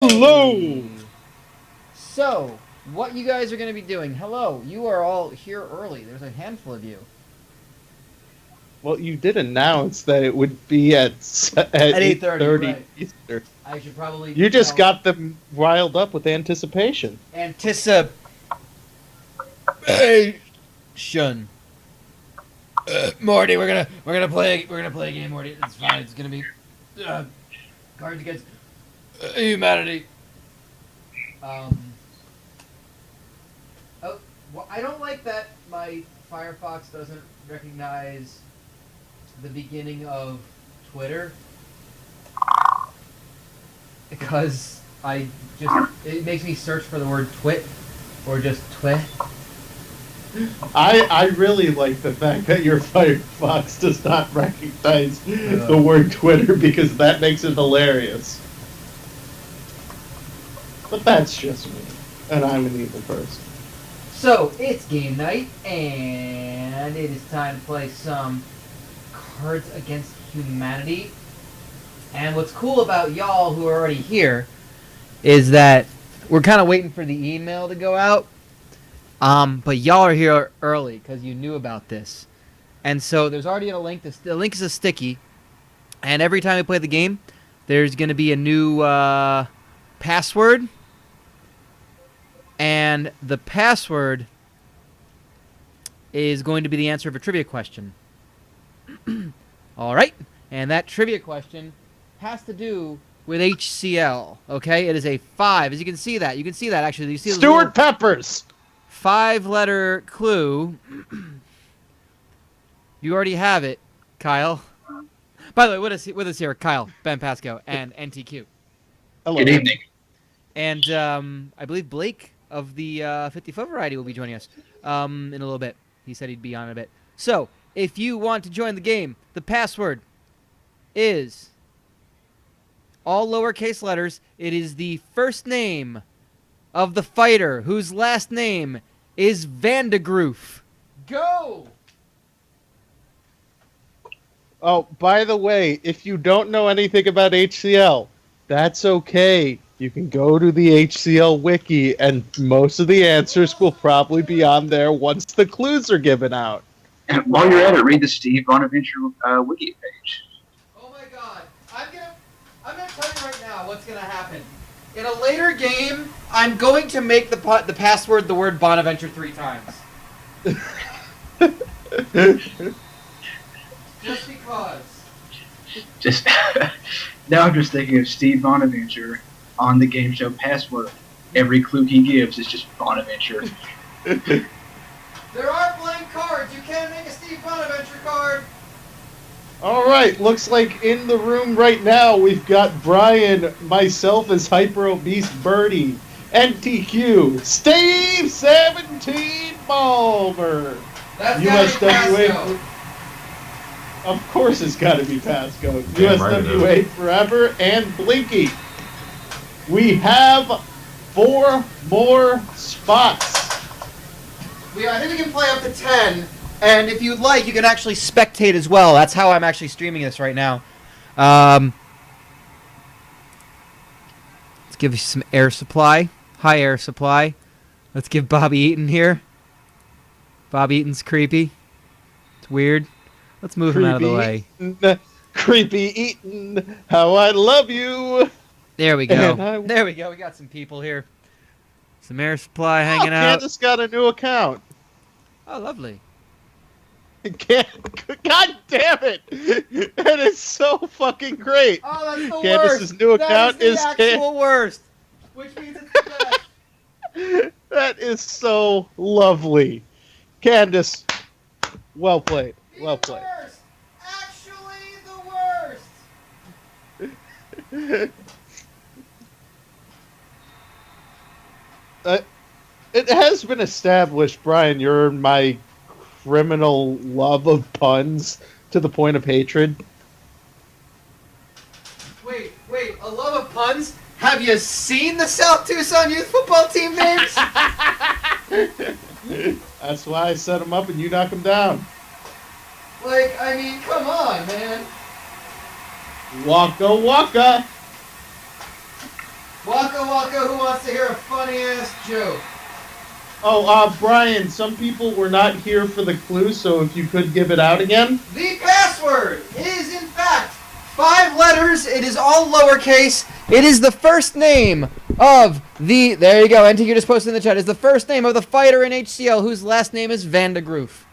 Hello! So, what you guys are going to be doing? Hello, you are all here early. There's a handful of you. Well, you did announce that it would be at At 8:30, 8:30 right. Eastern. I should probably You just tell got them riled up with anticipation. anticipation. Morty, we're gonna play a game, Morty. It's fine. It's gonna be Cards Against Humanity. Um. Oh, well, I don't like that my Firefox doesn't recognize the beginning of Twitter because it makes me search for the word twit or just twit. I really like the fact that your Firefox does not recognize the word Twitter because that makes it hilarious. But that's just me, and I'm an evil person. So it's game night, and it is time to play some Cards Against Humanity. And what's cool about y'all who are already here is that we're kind of waiting for the email to go out. But y'all are here early because you knew about this. And so there's already a link. The link is a sticky. And every time we play the game, there's going to be a new password. And the password is going to be the answer of a trivia question. All right. And that trivia question has to do with HCL. Okay? It is a 5. As you can see that. You can see that, actually. You see the Stuart Peppers! 5-letter clue. You already have it, Kyle. By the way, with us here, Kyle, Ben Pasco, and NTQ. Hello. Good evening. And I believe Blake of the 50-foot variety will be joining us in a little bit. He said he'd be on in a bit. So, if you want to join the game, the password is all lowercase letters. It is the first name of the fighter whose last name is Vandegroof. Go! Oh, by the way, if you don't know anything about HCL, that's okay. You can go to the HCL wiki, and most of the answers will probably be on there once the clues are given out. And while you're at it, read the Steve Bonaventure wiki page. Oh my god. I'm gonna tell you right now what's gonna happen. In a later game, I'm going to make the password the word Bonaventure 3 times. Just because. Just now, I'm just thinking of Steve Bonaventure on the game show password. Every clue he gives is just Bonaventure. There are blank cards. You can make a Steve Bonaventure card. All right, looks like in the room right now we've got Brian, myself as Hyper Obese Birdie, NTQ, Steve 17 Balmer, That's gotta be Pasco. Of course it's got to be Pasco, Damn right it USWA Forever, and Blinky. We have 4 more spots. I think we can play up to 10. And if you'd like, you can actually spectate as well. That's how I'm actually streaming this right now. Let's give you some air supply. High air supply. Let's give Bobby Eaton here. Bob Eaton's creepy. It's weird. Let's move him out of the way. Creepy Eaton, how I love you. There we go. There we go. We got some people here. Some air supply hanging out. Candace got a new account. Oh, lovely. God damn it! That is so fucking great. Oh, that's the Candace's worst. new account is the actual worst. Which means it's the best. That is so lovely. Candace, well played. Well played. Worst. Actually, the worst. It has been established, Brian, you're my criminal love of puns to the point of hatred. Wait, a love of puns? Have you seen the South Tucson youth football team names? That's why I set him up and you knock him down. Like, I mean, come on, man. Waka waka. Waka Waka, who wants to hear a funny-ass joke? Oh, Brian, some people were not here for the clue, so if you could give it out again. The password is, in fact, 5 letters. It is all lowercase. It is the first name of the... There you go. NT, you just posted in the chat. It's the first name of the fighter in HCL whose last name is Vandegroof.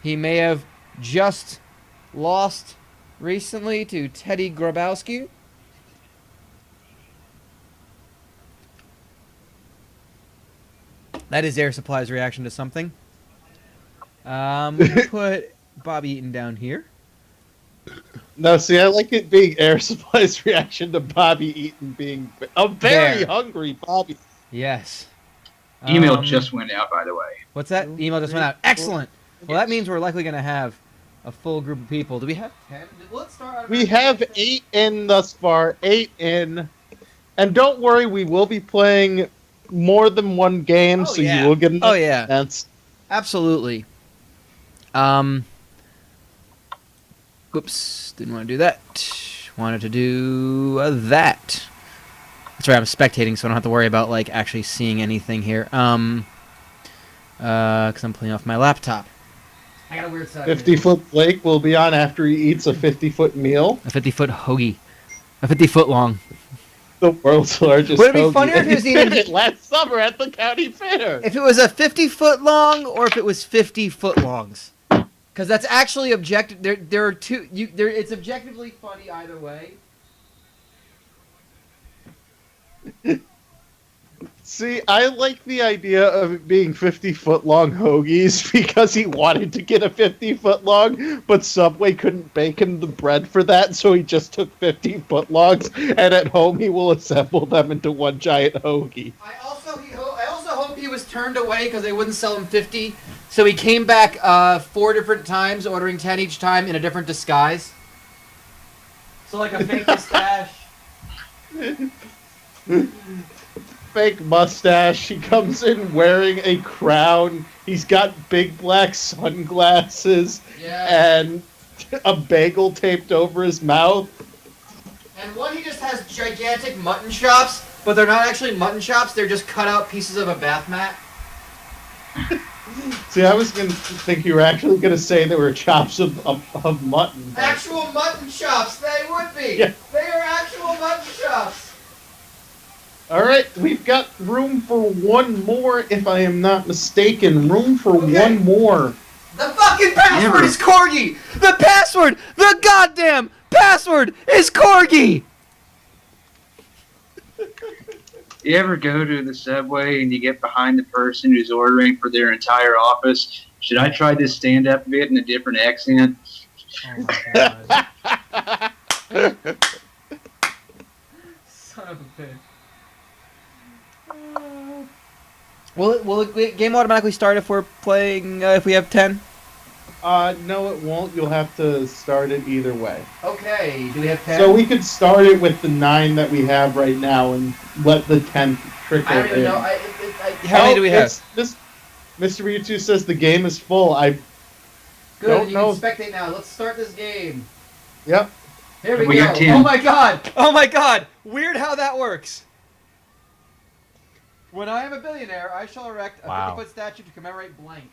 He may have just lost recently to Teddy Grabowski. That is Air Supply's reaction to something. We put Bob Eaton down here. No, see, I like it being Air Supply's reaction to Bobby Eaton being a very There. hungry Bobby. Yes. Email just went out, by the way. What's that? Email just went out. Excellent. Well, that means we're likely going to have a full group of people. Do we have 10? Let's start. We have 8 in thus far, 8 in. And don't worry, we will be playing more than one game, Oh, so yeah. you will get an Oh, yeah. chance. Absolutely. Whoops. Didn't want to do that. Wanted to do that. That's right. I'm spectating, so I don't have to worry about like actually seeing anything here. Because I'm playing off my laptop. I got a weird side. 50-foot Blake will be on after he eats a 50-foot meal. A 50-foot hoagie. A 50-foot long. The world's largest Would it be hoagie. funnier if he was eating- it last summer at the county fair? If it was a 50-foot long, or if it was 50-foot longs, because that's actually objective. There are two. It's objectively funny either way. See, I like the idea of it being 50-foot long hoagies because he wanted to get a 50-foot long, but Subway couldn't bake him the bread for that, so he just took 50-foot longs, and at home he will assemble them into one giant hoagie. I also hope he was turned away because they wouldn't sell him 50. So he came back 4 different times, ordering 10 each time in a different disguise. So like a fake mustache. Fake mustache. He comes in wearing a crown. He's got big black sunglasses and a bagel taped over his mouth. And one, he just has gigantic mutton chops, but they're not actually mutton chops. They're just cut out pieces of a bath mat. See, I was going to think you were actually going to say there were chops of mutton. But... Actual mutton chops, they would be. Yeah. They are actual mutton chops. Alright, we've got room for one more, if I am not mistaken. Room for one more. The fucking password is Corgi! The password! The goddamn password is Corgi! You ever go to the Subway and you get behind the person who's ordering for their entire office? Should I try this stand-up bit in a different accent? Oh my god. Son of a bitch. Will the game automatically start if we're playing, if we have 10? No, it won't. You'll have to start it either way. Okay, do we have 10? So we could start it with the 9 that we have right now and let the 10th trickle I don't even in. know. How many do we have? Mr. Mewtwo says the game is full. I Good, don't you know. can spectate now. Let's start this game. Yep. Here we We go. got 10. Oh my god! Oh my god! Weird how that works. When I am a billionaire, I shall erect a 50-foot statue to commemorate blank.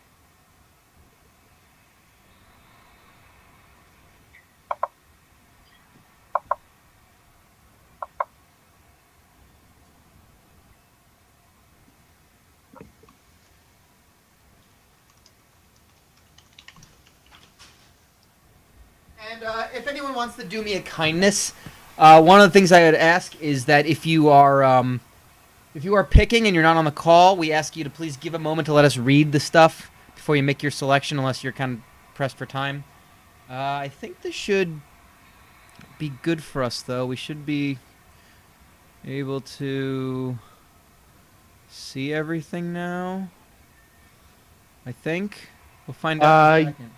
And if anyone wants to do me a kindness, one of the things I would ask is that if you are picking and you're not on the call, we ask you to please give a moment to let us read the stuff before you make your selection, unless you're kind of pressed for time. I think this should be good for us, though. We should be able to see everything now. I think. We'll find out in a second.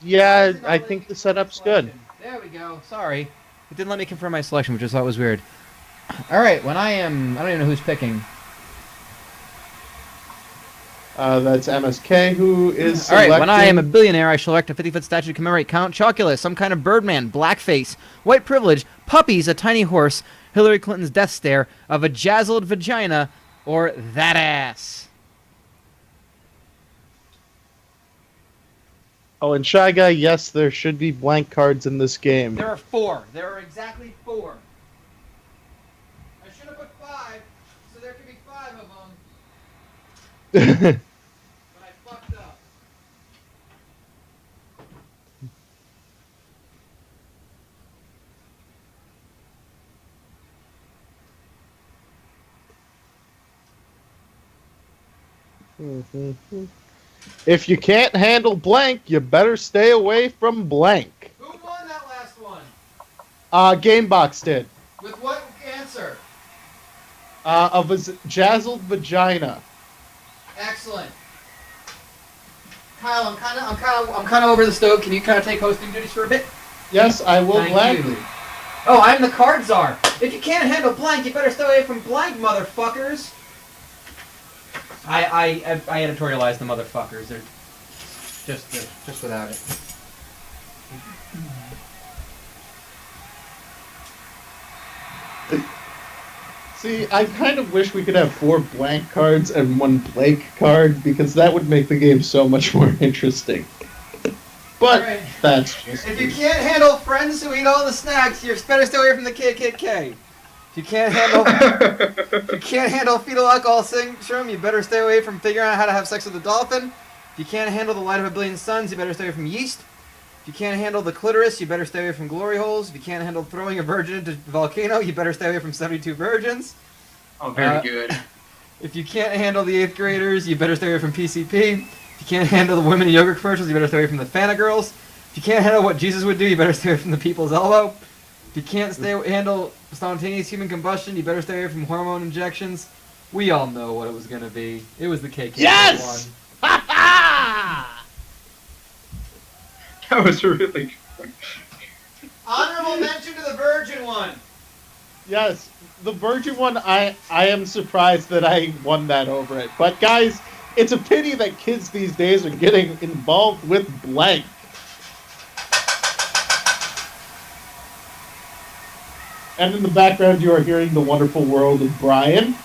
Yeah, I think the setup's good. There we go. Sorry. It didn't let me confirm my selection, which I thought was weird. Alright, when I don't even know who's picking. That's MSK who is Alright, when I am a selecting. billionaire, I shall erect a 50-foot statue to commemorate Count Chocula, some kind of birdman, blackface, white privilege, Puppies, a tiny horse, Hillary Clinton's death stare, a vajazzled vagina, or that ass? Oh, and Shy Guy, yes, there should be blank cards in this game. There are 4. There are exactly 4. I should have put 5, so there could be 5 of them, but I fucked up. If you can't handle blank, you better stay away from blank. Who won that last one? Gamebox did. With what answer? A jazzled vagina. Excellent. Kyle, I'm kind of over the stove. Can you kind of take hosting duties for a bit? Yes, I will Thank gladly. you. Oh, I'm the card czar. If you can't handle blank, you better stay away from blank, motherfuckers. I editorialized the motherfuckers. They're just without it. See, I kind of wish we could have 4 blank cards and 1 blank card, because that would make the game so much more interesting. But Right. that's just If you can't handle friends who eat all the snacks, you better stay away from the KKK. If you can't handle fetal alcohol syndrome, you better stay away from figuring out how to have sex with a dolphin. If you can't handle the light of a billion suns, you better stay away from yeast. If you can't handle the clitoris, you better stay away from glory holes. If you can't handle throwing a virgin into a volcano, you better stay away from 72 virgins. Oh, very good. If you can't handle the 8th graders, you better stay away from PCP. If you can't handle the women in yogurt commercials, you better stay away from the Fanta girls. If you can't handle what Jesus would do, you better stay away from the people's elbow. If you can't handle spontaneous human combustion, you better stay away from hormone injections. We all know what it was going to be. It was the KKK Yes! one. Ha ha! That was really good. Honorable mention to the virgin one. Yes, the virgin one, I am surprised that I won that over it. But guys, it's a pity that kids these days are getting involved with blank. And in the background, you are hearing the wonderful world of Brian.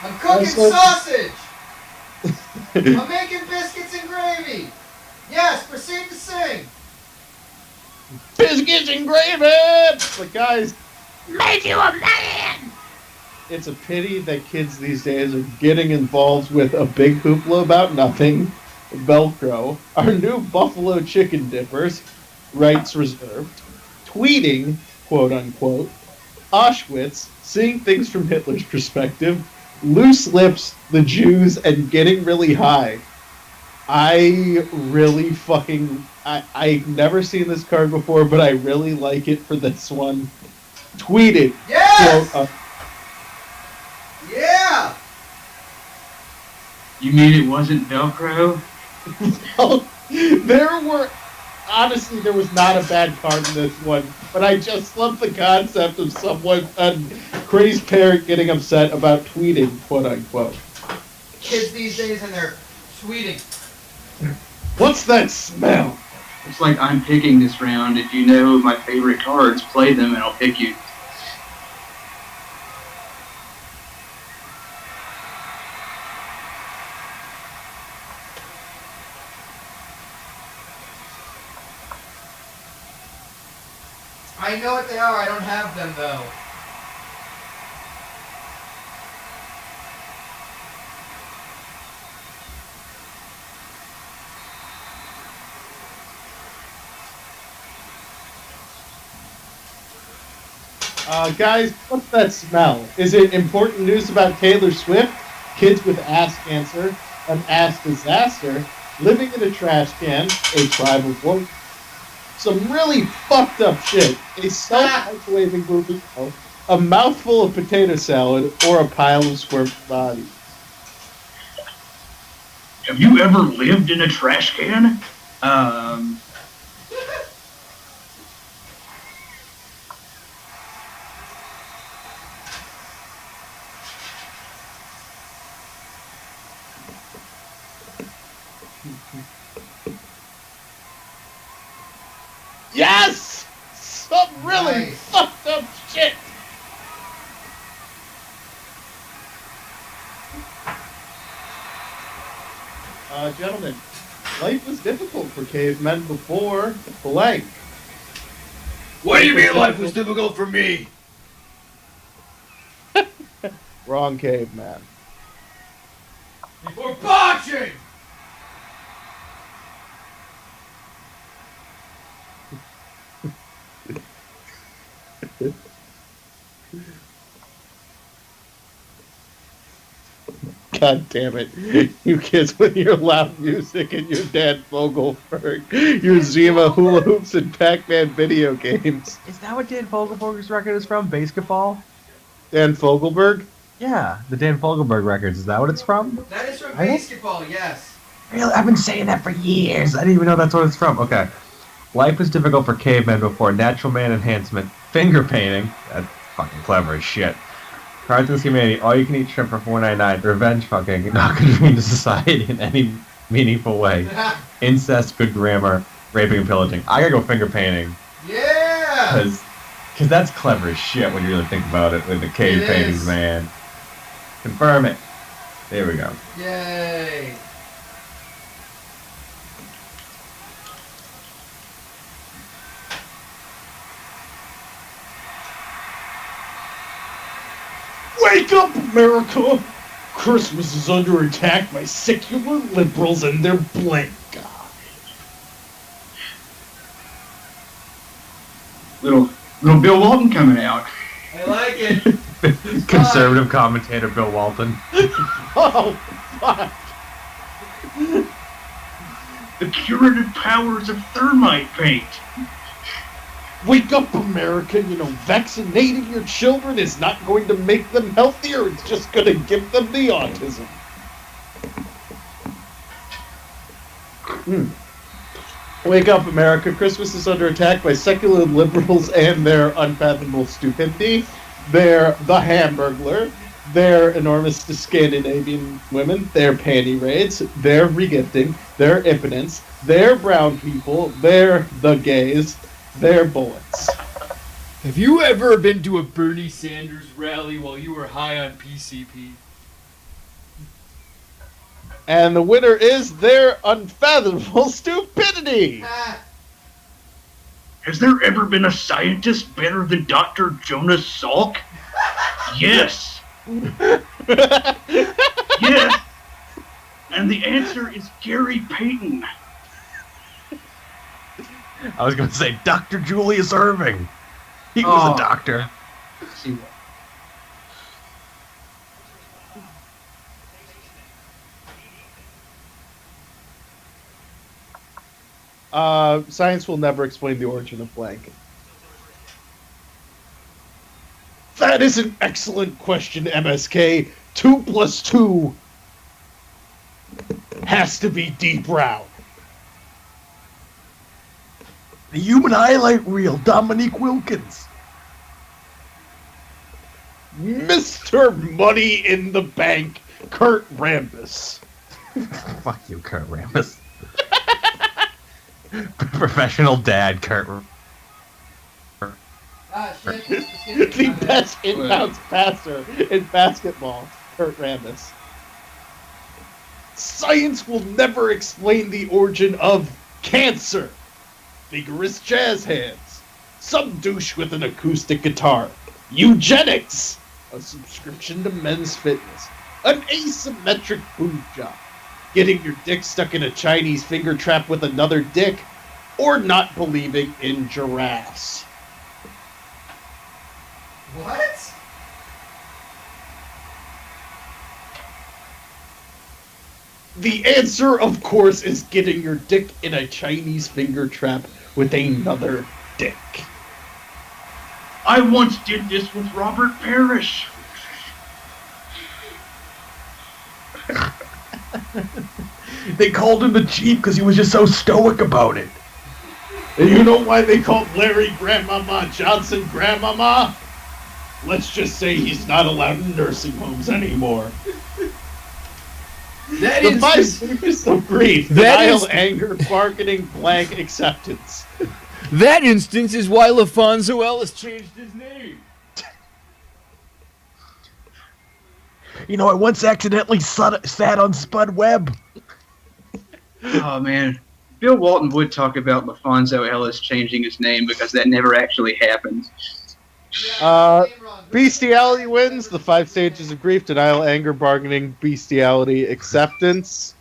I'm cooking Also- sausage. I'm making biscuits and gravy. Yes, proceed to sing. Biscuits and gravy! But guys, Made you a man! it's a pity that kids these days are getting involved with a big hoopla about nothing, Velcro, our new buffalo chicken dippers, rights reserved, tweeting, quote unquote, Auschwitz, seeing things from Hitler's perspective, loose lips, the Jews, and getting really high. I really fucking... I've never seen this card before, but I really like it for this one. Tweeted, Yes! quote, Yeah! You mean it wasn't Velcro? there were... Honestly, there was not a bad card in this one, but I just love the concept of someone, a crazed parent getting upset about tweeting, quote unquote. Kids these days and they're tweeting. What's that smell? It's like I'm picking this round. If you know my favorite cards, play them and I'll pick you. I know what they are, I don't have them though. Guys, what's that smell? Is it important news about Taylor Swift? Kids with ass cancer, an ass disaster, living in a trash can, a tribal war, some really fucked up shit, a self-isolating burrito, a mouthful of potato salad, or a pile of squirmy bodies. Have you ever lived in a trash can? Yes! Some really Nice. fucked up shit! Gentlemen, life was difficult for cavemen before blank. What do you mean life was difficult for me? Wrong caveman. Before boxing! God damn it. You kids with your loud music and your Dan Fogelberg, your Zima hula hoops and Pac-Man video games. Is that what Dan Fogelberg's record is from? Basketball? Dan Fogelberg? Yeah, the Dan Fogelberg records. Is that what it's from? That is from I don't- basketball, yes. Really? I've been saying that for years. I didn't even know that's what it's from. Okay. Life was difficult for cavemen before natural man enhancement, finger painting. That's fucking clever as shit. Cards Against Humanity, all you can eat shrimp for $4.99. Revenge fucking, not contributing to society in any meaningful way. Incest, good grammar, raping and pillaging. I gotta go finger painting. Yeah! Because that's clever as shit when you really think about it with the cave It paintings, is. man. Confirm it. There we go. Yay! Wake up, America! Christmas is under attack by secular liberals and their blank god. Little Bill Walton coming out. I like it. Conservative commentator Bill Walton. Oh, fuck! The curative powers of thermite paint. Wake up, America! You know, vaccinating your children is not going to make them healthier, it's just going to give them the autism. Wake up, America. Christmas is under attack by secular liberals and their unfathomable stupidity. They're the Hamburglar. They're enormous Scandinavian women. They're panty raids. They're regifting. They're impotence. They're brown people. They're the gays. They're bullets. Have you ever been to a Bernie Sanders rally while you were high on PCP? And the winner is their unfathomable stupidity. Ah, Has there ever been a scientist better than Dr. Jonas Salk? Yes. Yes. And the answer is Gary Payton. I was going to say Dr. Julius Irving. He was Oh. a doctor. See what? Science will never explain the origin of blank. That is an excellent question, MSK. 2 plus 2 has to be deep brown. The human highlight reel, Dominique Wilkins. Mr. Money in the Bank, Kurt Rambis. Fuck you, Kurt Rambis. Professional dad, Kurt. shit. It's getting The my bad. best inbounds passer in basketball, Kurt Rambis. Science will never explain the origin of cancer. Vigorous jazz hands. Some douche with an acoustic guitar. Eugenics. A subscription to Men's Fitness. An asymmetric boob job. Getting your dick stuck in a Chinese finger trap with another dick. Or not believing in giraffes. What? The answer, of course, is getting your dick in a Chinese finger trap with another dick. I once did this with Robert Parrish. They called him the chief because he was just so stoic about it. And you know why they called Larry Grandmama Johnson Grandmama? Let's just say he's not allowed in nursing homes anymore. That The is 5 stages of grief, That denial, is- anger, bargaining, blank, acceptance. That instance is why LaFonso Ellis changed his name. You know, I once accidentally sat on Spud Webb. Oh man, Bill Walton would talk about LaFonso Ellis changing his name because that never actually happened. Bestiality wins the 5 stages of grief: denial, anger, bargaining, bestiality, acceptance.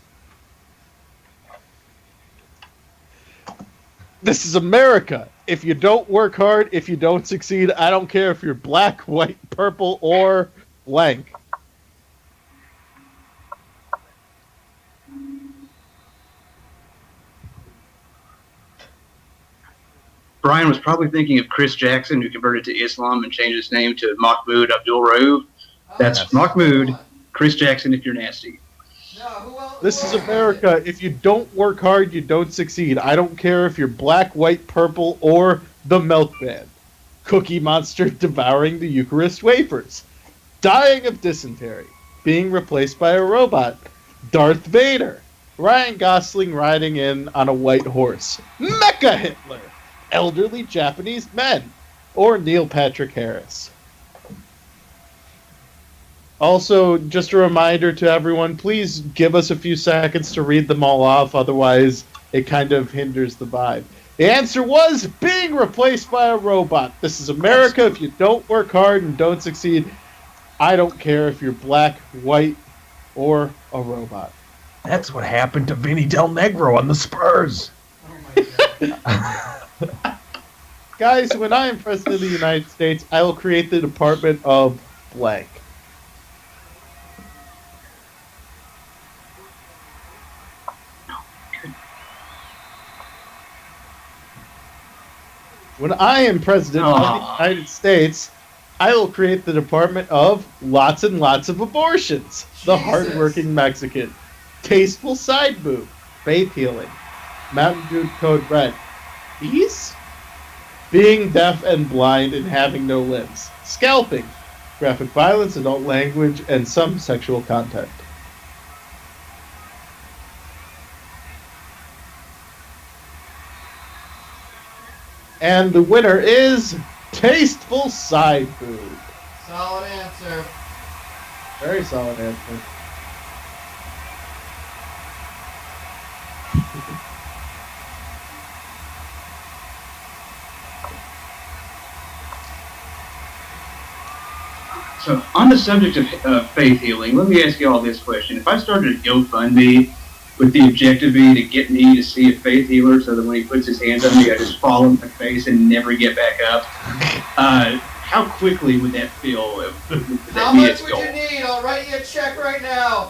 This is America. If you don't work hard, if you don't succeed, I don't care if you're black, white, purple, or blank. Brian was probably thinking of Chris Jackson, who converted to Islam and changed his name to Mahmoud Abdul Rauf. That's Mahmoud. Chris Jackson, if you're nasty. This is America. If you don't work hard, you don't succeed. I don't care if you're black, white, purple, or the milkman. Cookie Monster devouring the Eucharist wafers. Dying of dysentery. Being replaced by a robot. Darth Vader. Ryan Gosling riding in on a white horse. Mecha Hitler. Elderly Japanese men. Or Neil Patrick Harris. Also, just a reminder to everyone, please give us a few seconds to read them all off, otherwise it kind of hinders the vibe. The answer was being replaced by a robot. This is America. If you don't work hard and don't succeed, I don't care if you're black, white, or a robot. That's what happened to Vinny Del Negro on the Spurs. Guys, when I am president of the United States, I will create the Department of blank. When I am president of the United States, I will create the Department of lots and lots of abortions. The hardworking Mexican. Tasteful side boob. Faith healing. Mountain Dew Code Red. Bees? Being deaf and blind and having no limbs. Scalping. Graphic violence, adult language, and some sexual content. And the winner is Tasteful Side Boob. Solid answer. Very solid answer. So, on the subject of faith healing, let me ask you all this question. If I started a GoFundMe with the objective being to get me to see a faith healer so that when he puts his hands on me, I just fall on my face and never get back up, how quickly would that feel? How much would you need? I'll write you a check right now.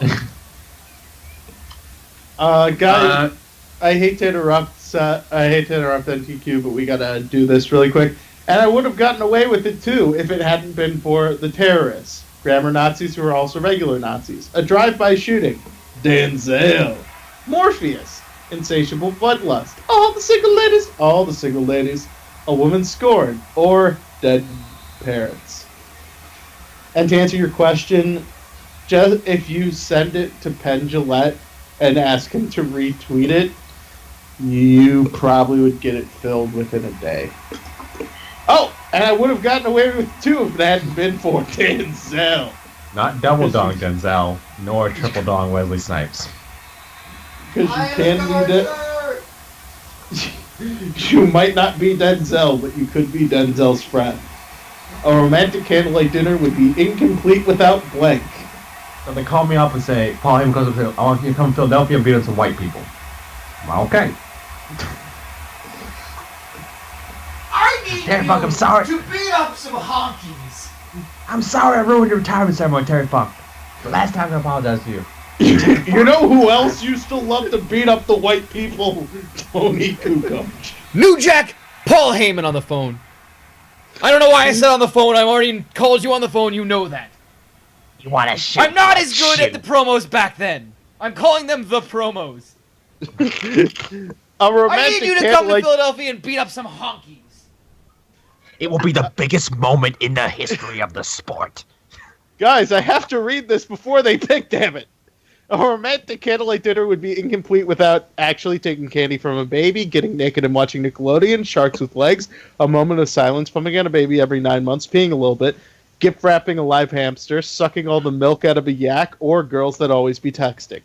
Guys, I hate to interrupt NTQ, but we gotta do this really quick. And I would have gotten away with it too if it hadn't been for the terrorists, grammar Nazis who are also regular Nazis, a drive-by shooting, Denzel, Morpheus, insatiable bloodlust, all the single ladies, a woman scorned, or dead parents. And to answer your question, just if you send it to Penn Jillette and ask him to retweet it, you probably would get it filled within a day. Oh, and I would have gotten away with it too if it hadn't been for Denzel. Not double dong Denzel, nor triple dong Wesley Snipes. Because you can be you might not be Denzel, but you could be Denzel's friend. A romantic candlelight dinner would be incomplete without blank. So they call me up and say, Paul Heyman goes up, I want you to come to Philadelphia and beat up some white people. Well, okay. I need Terry Funk, I'm sorry. to beat up some honkies. I'm sorry I ruined your retirement ceremony, Terry Funk. The last time I apologize to you. You know who else used to love to beat up the white people? Tony Kukoc. New Jack, Paul Heyman on the phone. I don't know why I said on the phone. I've already called you on the phone. You know that. You want to shit? I'm not as good at the promos back then. I'm calling them the promos. A romantic I need you to come to Philadelphia and beat up some honkies. It will be the biggest moment in the history of the sport. Guys, I have to read this before they pick, damn it. A romantic candlelight dinner would be incomplete without actually taking candy from a baby, getting naked and watching Nickelodeon, Sharks with Legs, a moment of silence, pumping out a baby every 9 months, peeing a little bit, gift wrapping a live hamster, sucking all the milk out of a yak, or girls that always be texting.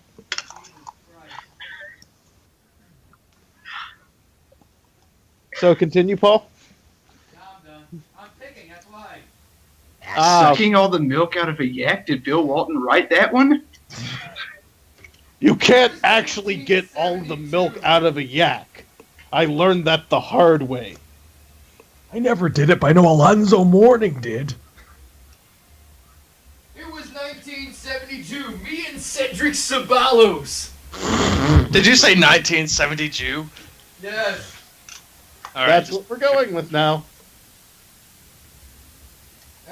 So continue, Paul. Now I'm done. I'm picking, that's why. Sucking all the milk out of a yak? Did Bill Walton write that one? You can't actually get all the milk out of a yak. I learned that the hard way. I never did it, but I know Alonzo Mourning did. It was 1972. Me and Cedric Sabalos. Did you say 1970 Jew? Yes. All right. That's what we're going with now.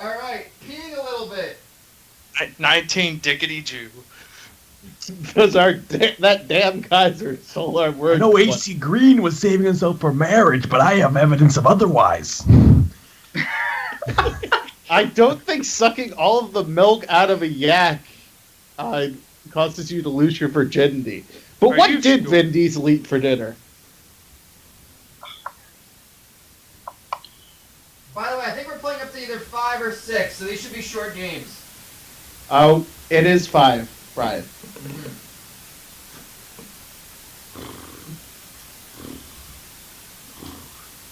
All right, peeing a little bit. 19 Dickety Jew. Because that damn Kaiser stole our I words. know AC Green was saving himself for marriage, but I have evidence of otherwise. I don't think sucking all of the milk out of a yak causes you to lose your virginity. But Are what you did sure? Vin Diesel eat for dinner? By the way, I think we're playing up to either 5 or 6, so these should be short games. Oh, it is 5. Right.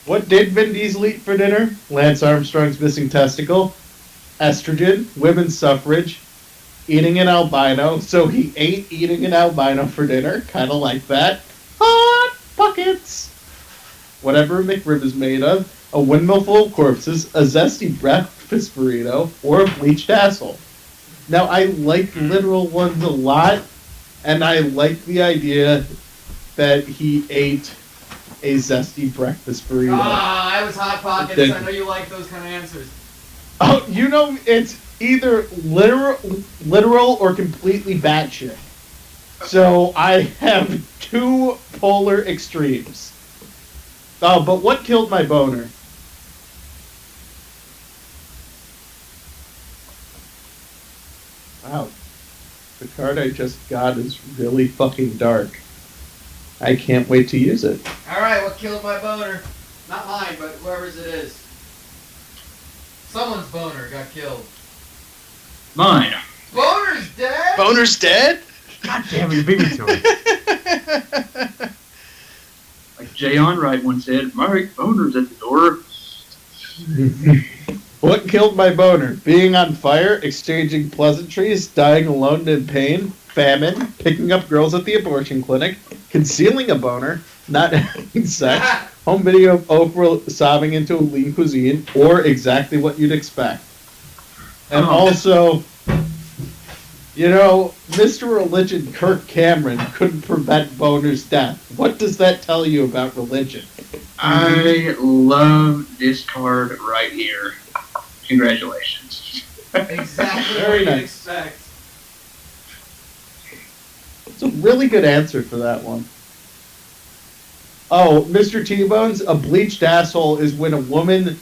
What did Vin Diesel eat for dinner? Lance Armstrong's missing testicle, estrogen, women's suffrage, eating an albino. So he ate eating an albino for dinner, kind of like that. Hot buckets. Whatever McRib is made of, a windmill full of corpses, a zesty breakfast burrito, or a bleached asshole. Now, I like literal ones a lot, and I like the idea that he ate a zesty breakfast burrito. Ah, I was Hot Pockets. I know you like those kind of answers. Oh, you know, it's either literal or completely batshit. So I have two polar extremes. Oh, but what killed my boner? Wow. The card I just got is really fucking dark. I can't wait to use it. Alright, what killed my boner? Not mine, but whoever's it is. Someone's boner got killed. Mine. Boner's dead? Boner's dead? God damn it, you beat me to it. Like Jay Onright once said, my boner's at the door. What killed my boner? Being on fire, exchanging pleasantries, dying alone in pain, famine, picking up girls at the abortion clinic, concealing a boner, not having sex, home video of Oprah sobbing into a lean cuisine, or exactly what you'd expect. And also, you know, Mr. Religion Kirk Cameron couldn't prevent boner's death. What does that tell you about religion? I love this card right here. Congratulations. Exactly Very what you'd nice. expect. It's a really good answer for that one. Oh, Mr. T-Bones, a bleached asshole is when a woman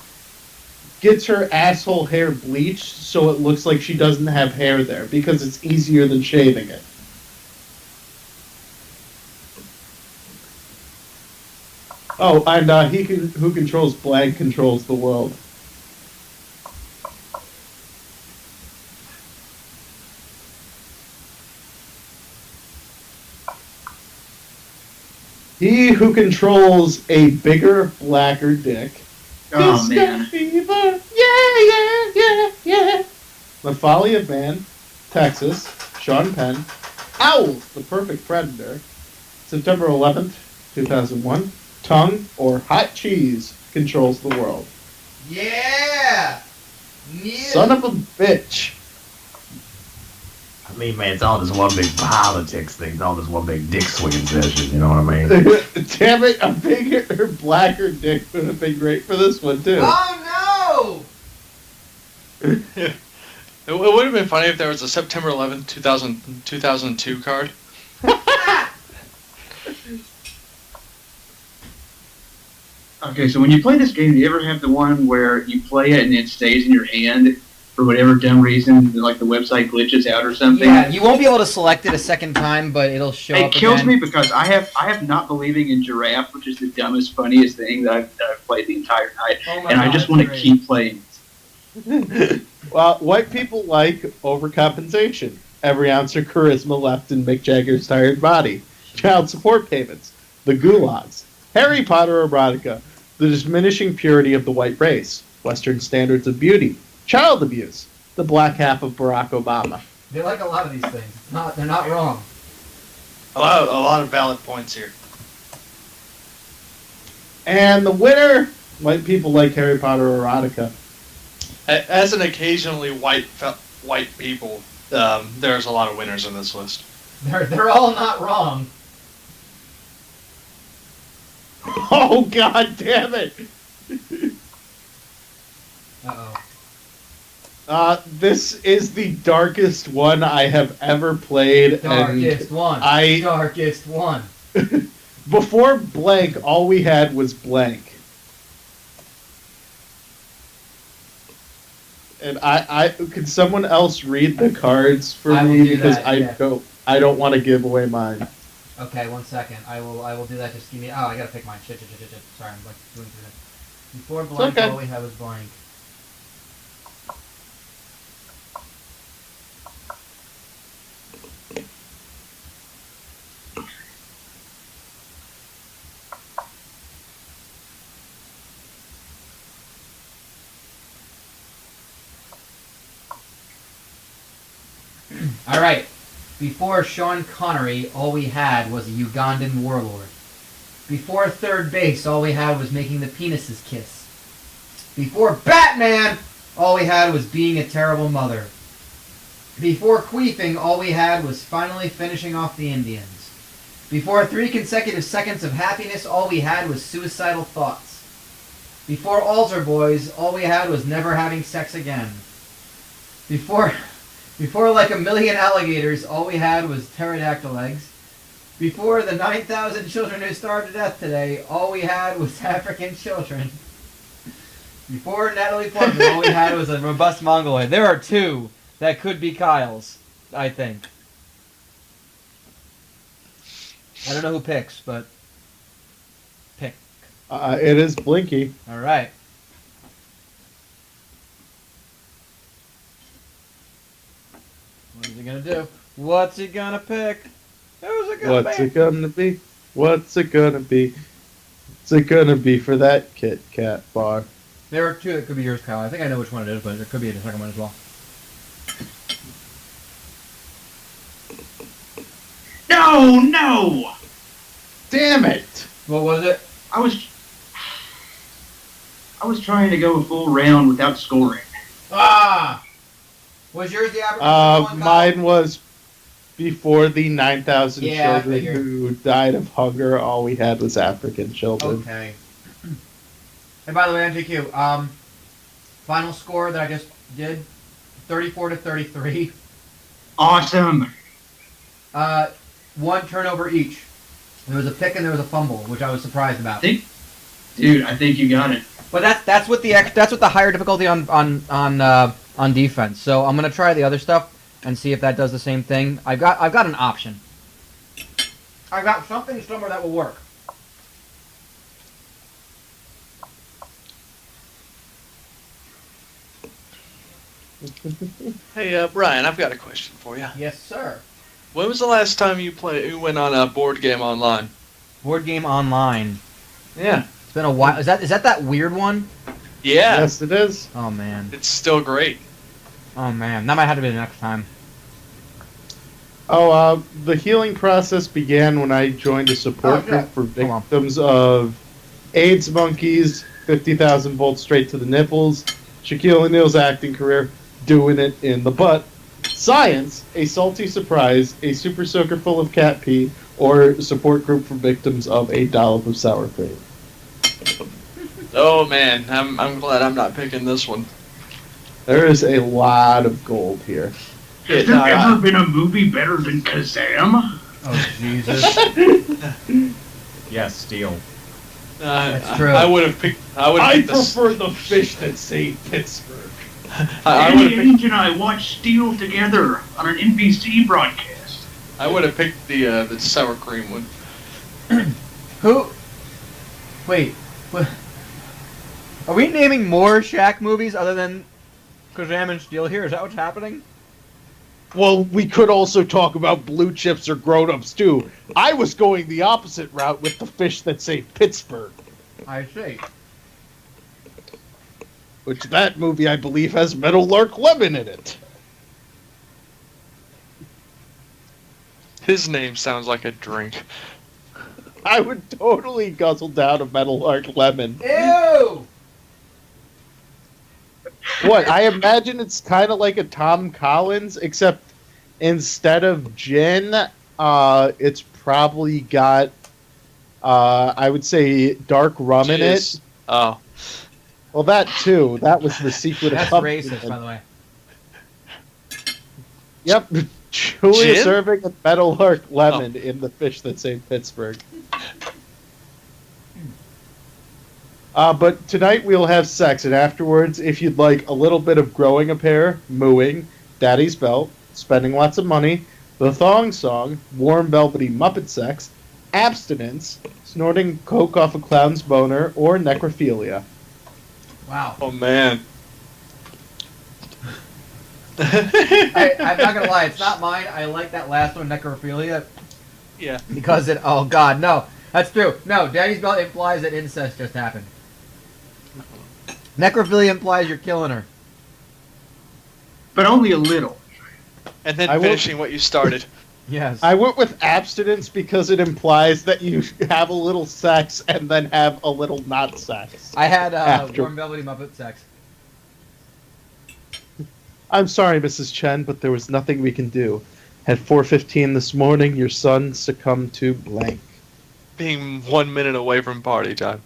gets her asshole hair bleached so it looks like she doesn't have hair there because it's easier than shaving it. Oh, and who controls blank controls the world. He who controls a bigger, blacker dick. Oh, Disco man. Fever. Yeah. The Folly of Man, Texas, Sean Penn, Owls, The Perfect Predator, September 11th, 2001, Tongue or Hot Cheese controls the world. Yeah! Son of a bitch. I mean, man, it's all just one big politics thing. It's all just one big dick swinging session. You know what I mean? Damn it, a bigger, blacker dick would have been great for this one, too. Oh It would have been funny if there was a September 11th, 2002 card. Okay, so when you play this game, do you ever have the one where you play it and it stays in your hand for whatever dumb reason, like the website glitches out or something. Yeah, you won't be able to select it a second time, but it'll show up It kills again. me because I have not believing in Giraffe, which is the dumbest, funniest thing that I've played the entire night, Oh my and I God, just want to great. keep playing. Well, white people like overcompensation. Every ounce of charisma left in Mick Jagger's tired body. Child support payments. The gulags. Harry Potter erotica. The diminishing purity of the white race. Western standards of beauty. Child abuse. The black half of Barack Obama. They like a lot of these things. They're not wrong. A lot of valid points here. And the winner, white people like Harry Potter erotica. As an occasionally white people, there's a lot of winners in this list. They're all not wrong. Oh, god damn it! Uh-oh. This is the darkest one I have ever played. Darkest one. Darkest one. Before blank, all we had was blank. And could someone else read the cards for I will me do because that, I don't want to give away mine. Okay, 1 second. I will do that. Just give me. Oh, I gotta pick mine. Shit. Sorry, I'm like doing through this. Before blank, okay. all we had was blank. All right. Before Sean Connery, all we had was a Ugandan warlord. Before third base, all we had was making the penises kiss. Before Batman, all we had was being a terrible mother. Before queefing, all we had was finally finishing off the Indians. Before 3 consecutive seconds of happiness, all we had was suicidal thoughts. Before altar boys, all we had was never having sex again. Before like a million alligators, all we had was pterodactyl eggs. Before the 9,000 children who starved to death today, all we had was African children. Before Natalie Portman, all we had was a robust mongoloid. There are 2 that could be Kyle's, I think. I don't know who picks, but pick. It is Blinky. All right. What is he gonna do? What's he gonna pick? Who's it gonna What's be? it gonna be? What's it gonna be? What's it gonna be for that Kit Kat bar? There are 2 that could be yours, Kyle. I think I know which one it is, but there could be a second one as well. No! Damn it! What was it? I was trying to go a full round without scoring. Ah! Was yours the African one, Kyle? Mine was before the 9,000 Yeah, I children figured. who died of hunger. All we had was African children. Okay. And by the way, MTQ, final score that I just did, 34-33. Awesome. 1 turnover each. There was a pick and there was a fumble, which I was surprised about. Dude, I think you got it. But that's with the higher difficulty on defense. So I'm gonna try the other stuff and see if that does the same thing. I've got an option. I've got something somewhere that will work. Hey, Brian, I've got a question for you. Yes, sir. When was the last time you went on a board game online? Board game online. Yeah. It's been a while. Is that weird one? Yeah. Yes, it is. Oh man. It's still great. Oh man. That might have to be the next time. The healing process began when I joined a support Oh, yeah. group for Hold on. victims of AIDS monkeys, 50,000 volts straight to the nipples, Shaquille O'Neal's acting career, doing it in the butt, science, a salty surprise, a super soaker full of cat pee, or support group for victims of a dollop of sour cream. Oh man, I'm glad I'm not picking this one. There is a lot of gold here. Has there ever been a movie better than Kazam? Oh Jesus. Yes, Steel. That's true. I would have picked. I this. prefer the fish that saved Pittsburgh. I Danny would have Ainge and I watched Steel together on an NBC broadcast. picked the sour cream one. Who? Wait. What? Are we naming more Shaq movies other than Kazam and Steel here? Is that what's happening? Well, we could also talk about Blue Chips or Grown Ups too. I was going the opposite route with The Fish That Saved Pittsburgh, I see. which that movie I believe has Meadowlark Lemon in it. His name sounds like a drink. I would totally guzzle down a Meadowlark Lemon. Ew! What? I imagine it's kind of like a Tom Collins, except instead of gin, it's probably got, I would say, dark rum in it. Jizz. Oh. Well, that too. That was the secret That's of racist, by the way. Yep. Julia Gin? serving a Meadowlark Lemon in The Fish That Saved Pittsburgh. But tonight we'll have sex, and afterwards, if you'd like a little bit of growing a pair, mooing, daddy's belt, spending lots of money, the thong song, warm velvety Muppet sex, abstinence, snorting coke off a clown's boner, or necrophilia. Wow. Oh man. I'm not gonna lie, it's not mine. I like that last one, necrophilia, Yeah. because it. Oh God, no, that's true. No, Daddy's belt implies that incest just happened. Necrophilia implies you're killing her. But only a little. And then I will- finishing what you started. Yes. I went with abstinence because it implies that you have a little sex and then have a little not sex. I had After. warm velvety Muppet sex. I'm sorry, Mrs. Chen, but there was nothing we can do. At 4:15 this morning, your son succumbed to blank. Being 1 minute away from party time.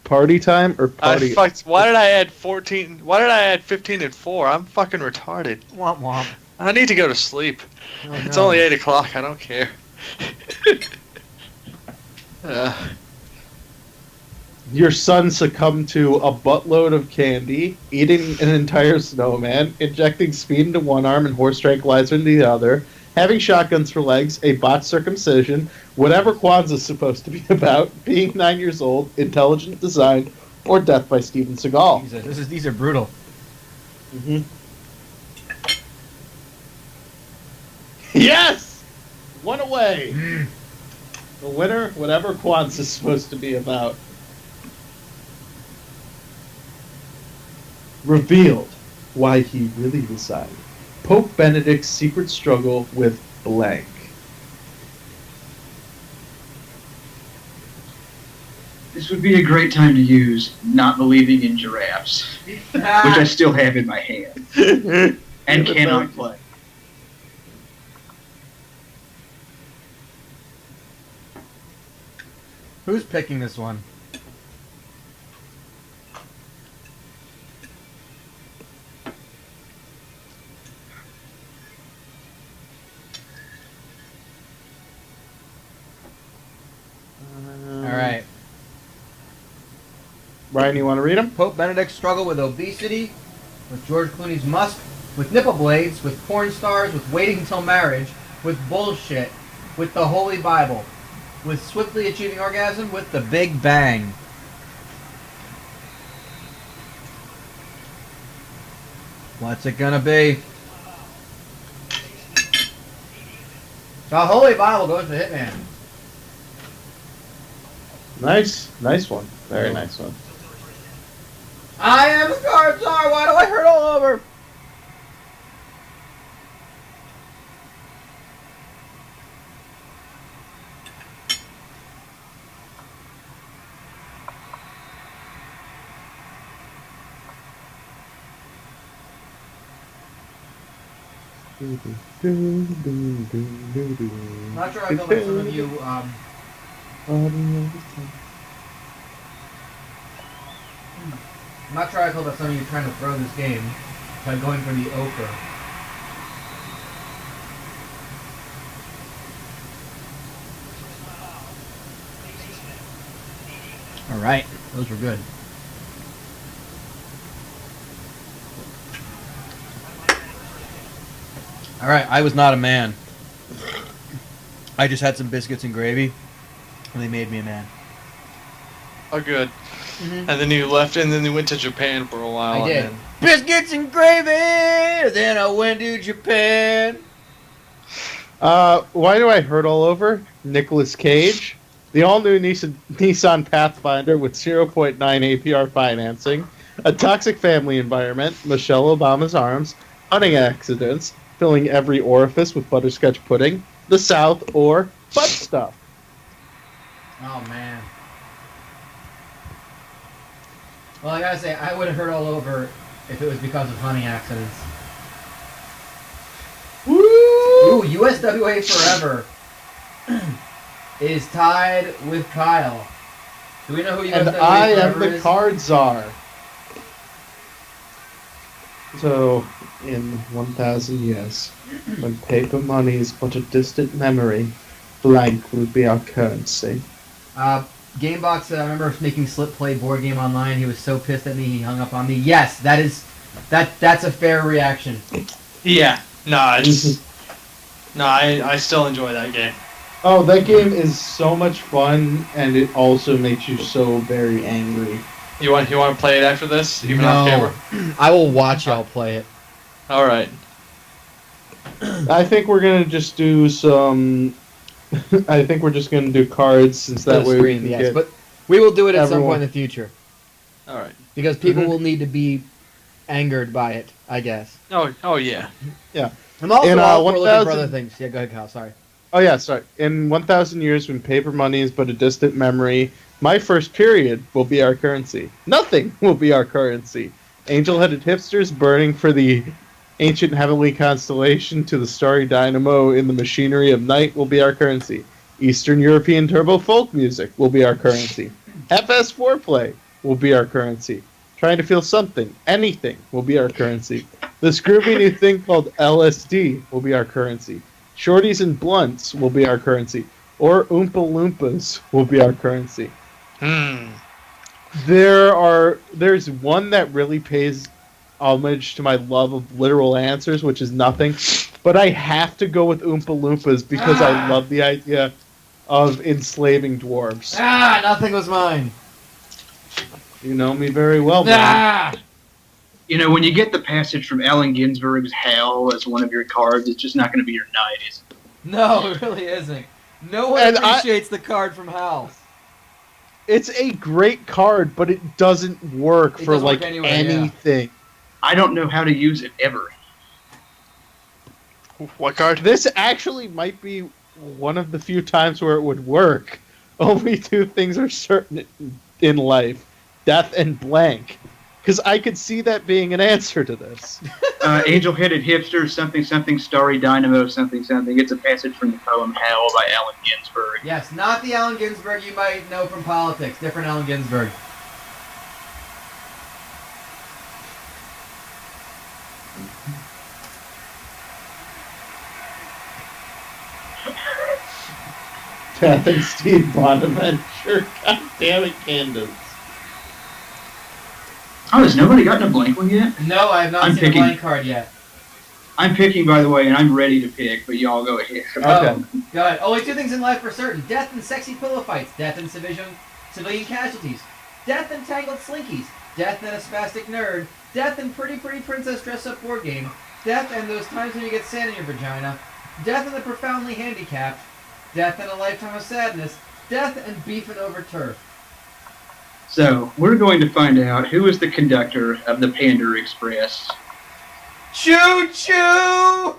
Party time or party? Why did I add 14? Why did I add 15 and 4? I'm fucking retarded. Womp womp. I need to go to sleep. Oh, It's no. only 8 o'clock. I don't care. Your son succumbed to a buttload of candy, eating an entire snowman, injecting speed into one arm and horse tranquilizer into the other, having shotguns for legs, a botched circumcision, whatever Kwanzaa's supposed to be about, being 9 years old, intelligent design, or death by Steven Seagal. Jesus, these are brutal. Mm-hmm. Yes! One away! The winner, whatever Kwanzaa's supposed to be about. Revealed why he really resigned. Pope Benedict's secret struggle with blank. This would be a great time to use not believing in giraffes, which I still have in my hand and cannot play. Who's picking this one? All right. Ryan, you want to read them? Pope Benedict's struggle with obesity, with George Clooney's musk, with nipple blades, with porn stars, with waiting until marriage, with bullshit, with the Holy Bible, with swiftly achieving orgasm, with the Big Bang. What's it gonna be? The Holy Bible goes to Hitman. Nice one. Very nice one. I am a card czar. Why do I hurt all over? I'm not sure I feel like some of you. I'm not sure I feel that some of you trying to throw this game by going for the ochre. All right, those were good. All right, I was not a man. I just had some biscuits and gravy, and they made me a man. Oh, good. Mm-hmm. And then you left, and then you went to Japan for a while. I did. And Biscuits and gravy. Then I went to Japan. Why do I hurt all over? Nicolas Cage. The all-new Nissan Pathfinder with 0.9 APR financing. A toxic family environment. Michelle Obama's arms. Hunting accidents. Filling every orifice with butterscotch pudding. The South, or butt stuff. Oh man. Well, I gotta say, I would have hurt all over if it was because of hunting accidents. Woo! Ooh, USWA Forever is tied with Kyle. Do we know who USWA And I am Forever the is? card czar. So, in 1,000 years, when paper money is but a distant memory, blank will be our currency. Gamebox, I remember making Slip Play board game online. He was so pissed at me, he hung up on me. Yes, that's a fair reaction. yeah, no, I still enjoy that game. Oh, that game is so much fun, and it also makes you so very angry. You want to play it after this, even off camera? I will watch y'all play it. All right. I think we're gonna just do some. I think we're just gonna do cards since that way we Screen, can yes, get. but we will do it at some everyone- point in the future All right. because people Mhm. will need to be angered by it, I guess. Oh yeah. I'm also In, all for looking for 1000 other things. Yeah, go ahead, Kyle. Sorry. Oh yeah, sorry. In 1,000 years, when paper money is but a distant memory, my first period will be our currency. Nothing will be our currency. Angel-headed hipsters burning for the ancient heavenly constellation to the starry dynamo in the machinery of night will be our currency. Eastern European turbo folk music will be our currency. FS foreplay will be our currency. Trying to feel something, anything, will be our currency. This groovy new thing called LSD will be our currency. Shorties and blunts will be our currency. Or Oompa Loompas will be our currency. There's one that really pays homage to my love of literal answers, which is nothing. But I have to go with Oompa Loompas because I love the idea of enslaving dwarves. Nothing was mine. You know me very well, man. Ah! You know, when you get the passage from Allen Ginsberg's Hell as one of your cards, it's just not going to be your night, is it? No, it really isn't. No one And appreciates the card from Hal. It's a great card, but it doesn't work It for doesn't work like anywhere, yeah. anything. I don't know how to use it ever. What card? This actually might be one of the few times where it would work. Only two things are certain in life: death and blank. Because I could see that being an answer to this. Angel-headed hipster, something, something, starry dynamo, something, something. It's a passage from the poem Hell by Allen Ginsberg. Yes, not the Allen Ginsberg you might know from politics. Different Allen Ginsberg. Death and Steve Bonaventure. God damn it, Candace. Oh, has nobody gotten a blank one yet? No, I have not I'm seen picking. a blank card yet. I'm picking, by the way, and I'm ready to pick, but y'all go ahead. Okay. Oh, go ahead. Only two things in life are certain: death and sexy pillow fights, death and civilian casualties, death and tangled slinkies, death and a spastic nerd, death and pretty princess dress-up board game, death and those times when you get sand in your vagina, death and the profoundly handicapped, death and a lifetime of sadness, death and beefing over turf. So, we're going to find out who is the conductor of the Panda Express. Choo-choo!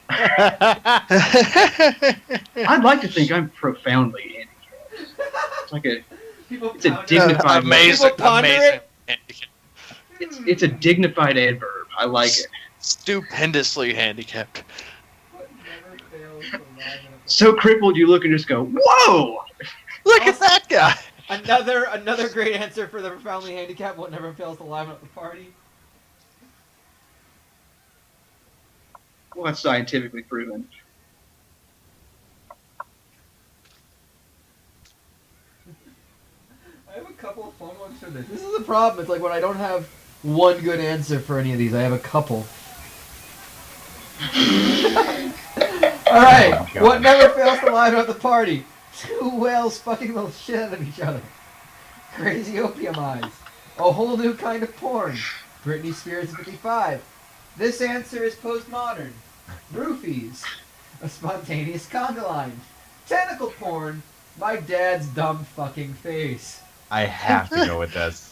I'd like to think I'm profoundly handicapped. It's like a, People it's a pound it. dignified. Amazing, People ponder amazing. It's a dignified adverb. I like it. Stupendously handicapped. What never fails to liven up a- So crippled, you look and just go, "Whoa!" Look at that guy. Another great answer for the profoundly handicapped. What never fails to liven up the party. Well, that's scientifically proven. I have a couple of fun ones for this. This is the problem. It's like when I don't have one good answer for any of these, I have a couple. Alright, Oh, God. what never fails to liven up the party? Two whales fucking the shit out of each other. Crazy opium eyes. A whole new kind of porn. Britney Spears 55. This answer is postmodern. Roofies. A spontaneous conga line. Tentacle porn. My dad's dumb fucking face. I have to go with this.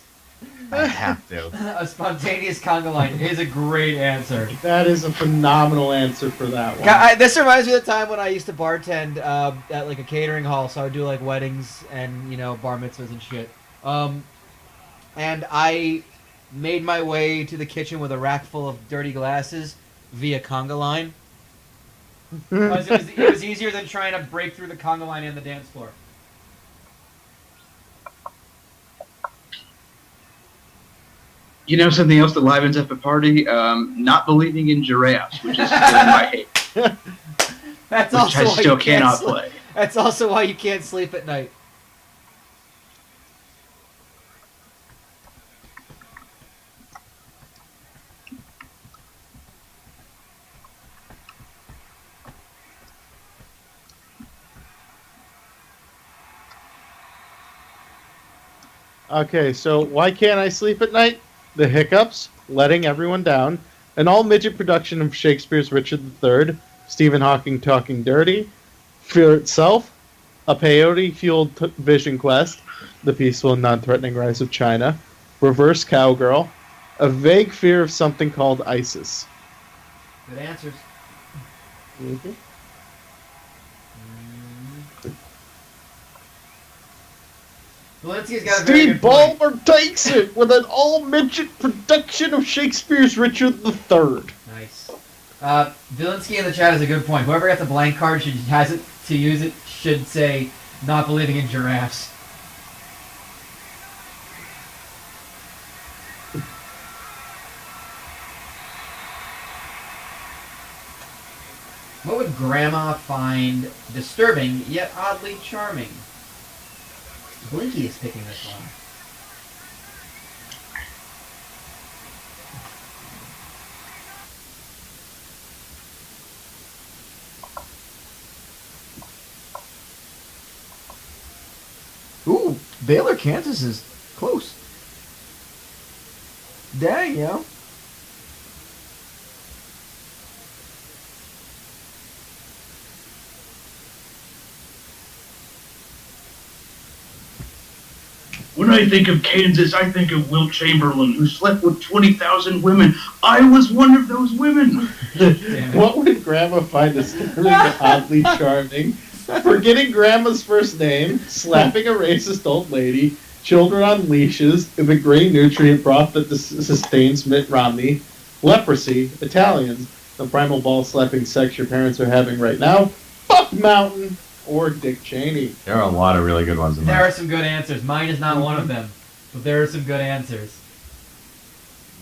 I have to. A spontaneous conga line is a great answer. That is a phenomenal answer for that one. This reminds me of the time when I used to bartend at like a catering hall, so I would do like weddings and bar mitzvahs and shit. And I made my way to the kitchen with a rack full of dirty glasses via conga line. 'Cause it was easier than trying to break through the conga line and the dance floor. You know something else that livens up a party? Not believing in giraffes, which is still in my head, That's which also I why still you can't cannot sleep. play. That's also why you can't sleep at night. Okay, so why can't I sleep at night? The hiccups, letting everyone down, an all-midget production of Shakespeare's Richard III, Stephen Hawking talking dirty, fear itself, a peyote-fueled vision quest, the peaceful and non-threatening rise of China, reverse cowgirl, a vague fear of something called ISIS. Good answers. Mhm. Valencia's got a very Steve good point. Ballmer takes it with an all-midget production of Shakespeare's Richard III. Nice. Vilinsky in the chat has a good point. Whoever gets a blank card has it to use it should say not believing in giraffes. What would Grandma find disturbing yet oddly charming? Blinky is picking this one. Ooh, Baylor, Kansas is close. Dang, yo. When I think of Kansas, I think of Wilt Chamberlain, who slept with 20,000 women. I was one of those women. What would Grandma find disturbing and oddly charming? Forgetting Grandma's first name, slapping a racist old lady, children on leashes, the gray nutrient broth that sustains Mitt Romney, leprosy, Italians, the primal ball slapping sex your parents are having right now, fuck Mountain, or Dick Cheney. There are a lot of really good ones in There there. are some good answers. Mine is not one of them, but there are some good answers.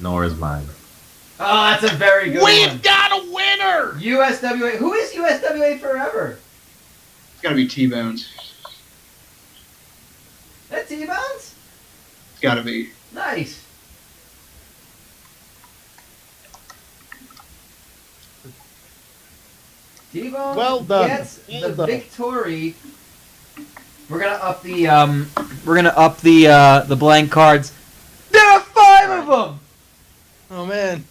Nor is mine. Oh, that's a very good one. We've got a winner! USWA. Who is USWA Forever? It's gotta be T-Bones. That's T-Bones? It's gotta be. Nice. T-Bone Well done. gets Well the done. victory. We're gonna up the blank cards. There are 5 of them. Oh man.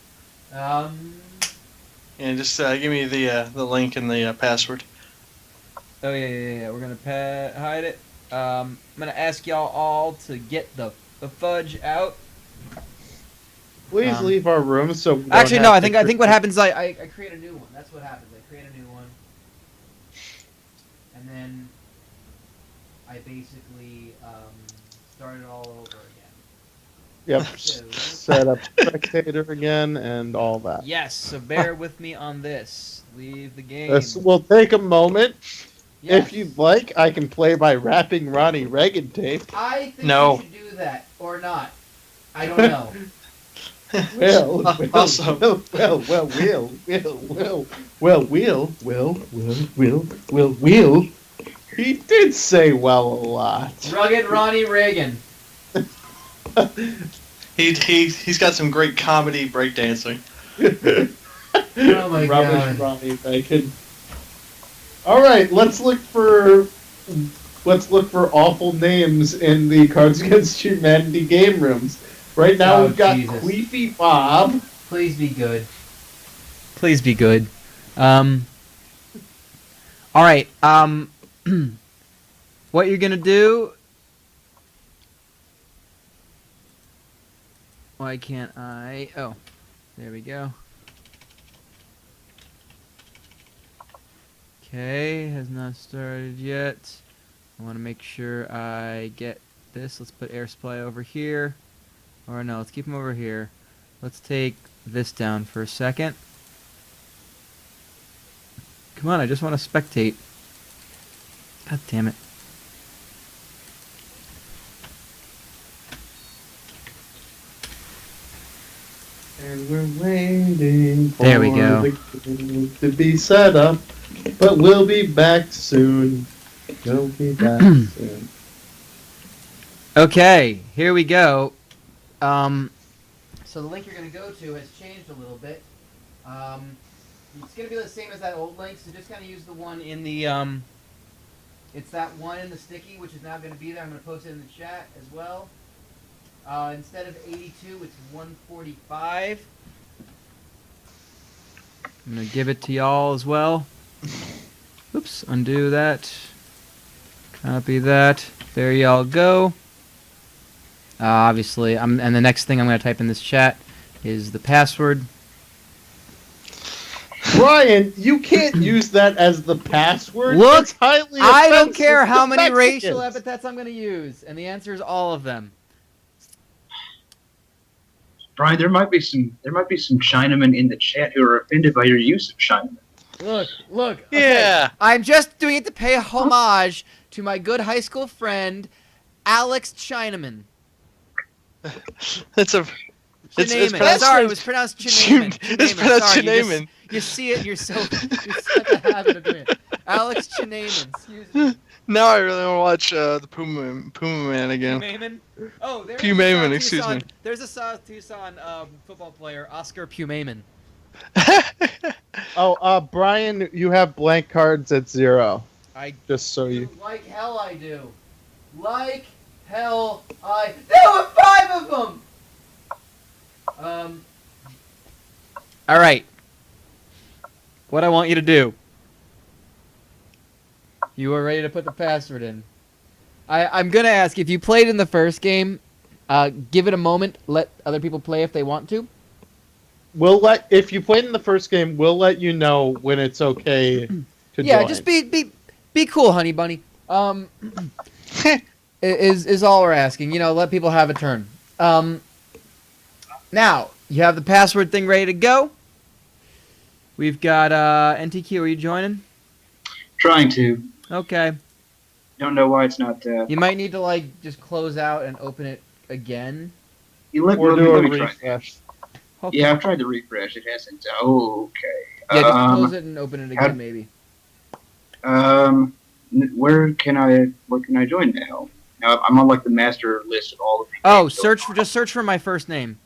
And just give me the link and the password. Oh yeah. We're gonna hide it. I'm gonna ask y'all all to get the fudge out. Please leave our room so we don't Actually, no. have I to think what happens is I create a new one. That's what happens. I create a new one, and then I basically start it all over again. Yep, set up spectator again and all that. Yes. So bear with me on this. Leave the game. This will take a moment. Yes. If you'd like, I can play by rapping Ronnie Reagan tape. I think No. you should do that or not. I don't know. Will. Also- Will. He did say well a lot. Rugged Ronnie Reagan. He's got some great comedy breakdancing. Oh my Rubbish god. Ronnie Reagan. All right, let's look for awful names in the Cards Against Humanity game rooms. Right now Oh, we've got Jesus. Queefy Bob. Please be good. Please be good. All right. What you're gonna do? Why can't I? Oh, there we go. Okay, has not started yet. I want to make sure I get this. Let's put air supply over here. Or no, let's keep them over here. Let's take this down for a second. Come on, I just want to spectate. God damn it. And we're waiting for There we go. the game to be set up. But we'll be back soon. We'll be back soon. Okay, here we go. So the link you're going to go to has changed a little bit. It's going to be the same as that old link, so just kind of use the one in the, it's that one in the sticky, which is now going to be there. I'm going to post it in the chat as well. Instead of 82, it's 145. I'm going to give it to y'all as well. Oops, undo that. Copy that. There y'all go. Obviously, and the next thing I'm going to type in this chat is the password. Brian, you can't use that as the password. Look, it's highly I don't offensive care to how many Mexicans. racial epithets I'm going to use, and the answer is all of them. Brian, there might be some Chinamen in the chat who are offended by your use of Chinaman. Look. Okay. Yeah. I'm just doing it to pay homage to my good high school friend, Alex Chinaman. It's Chinaman. pronounced- Sorry, it was pronounced Chinaman. It's pronounced Sorry, Chinaman. You see it, you're such a habit of doing it. Alex Chinaman, excuse me. Now I really want to watch the Puma Man again. Pumaman? Oh, there's Pumaman, a excuse Tucson, me. There's a South Tucson football player, Oscar Pumaman. Brian, you have blank cards at 0. I Just so you. Like hell I do. Like hell I... There were 5 of them! All right. What I want you to do. You are ready to put the password in. I'm going to ask, if you played in the first game, give it a moment. Let other people play if they want to. If you played in the first game, we'll let you know when it's okay to Yeah, join. just be cool, honey bunny. Is all we're asking. You know, let people have a turn. Now, you have the password thing ready to go. We've got NTQ. Are you joining? Trying to. Okay. Don't know why it's not. You might need to just close out and open it again. You let, Or let, do me, a let me try. refresh. Okay. Yeah, I've tried to refresh. It hasn't. Okay. Yeah, just close it and open it again, maybe. Where can I join now? Now I'm on the master list of all of the. Oh, games. just search for my first name.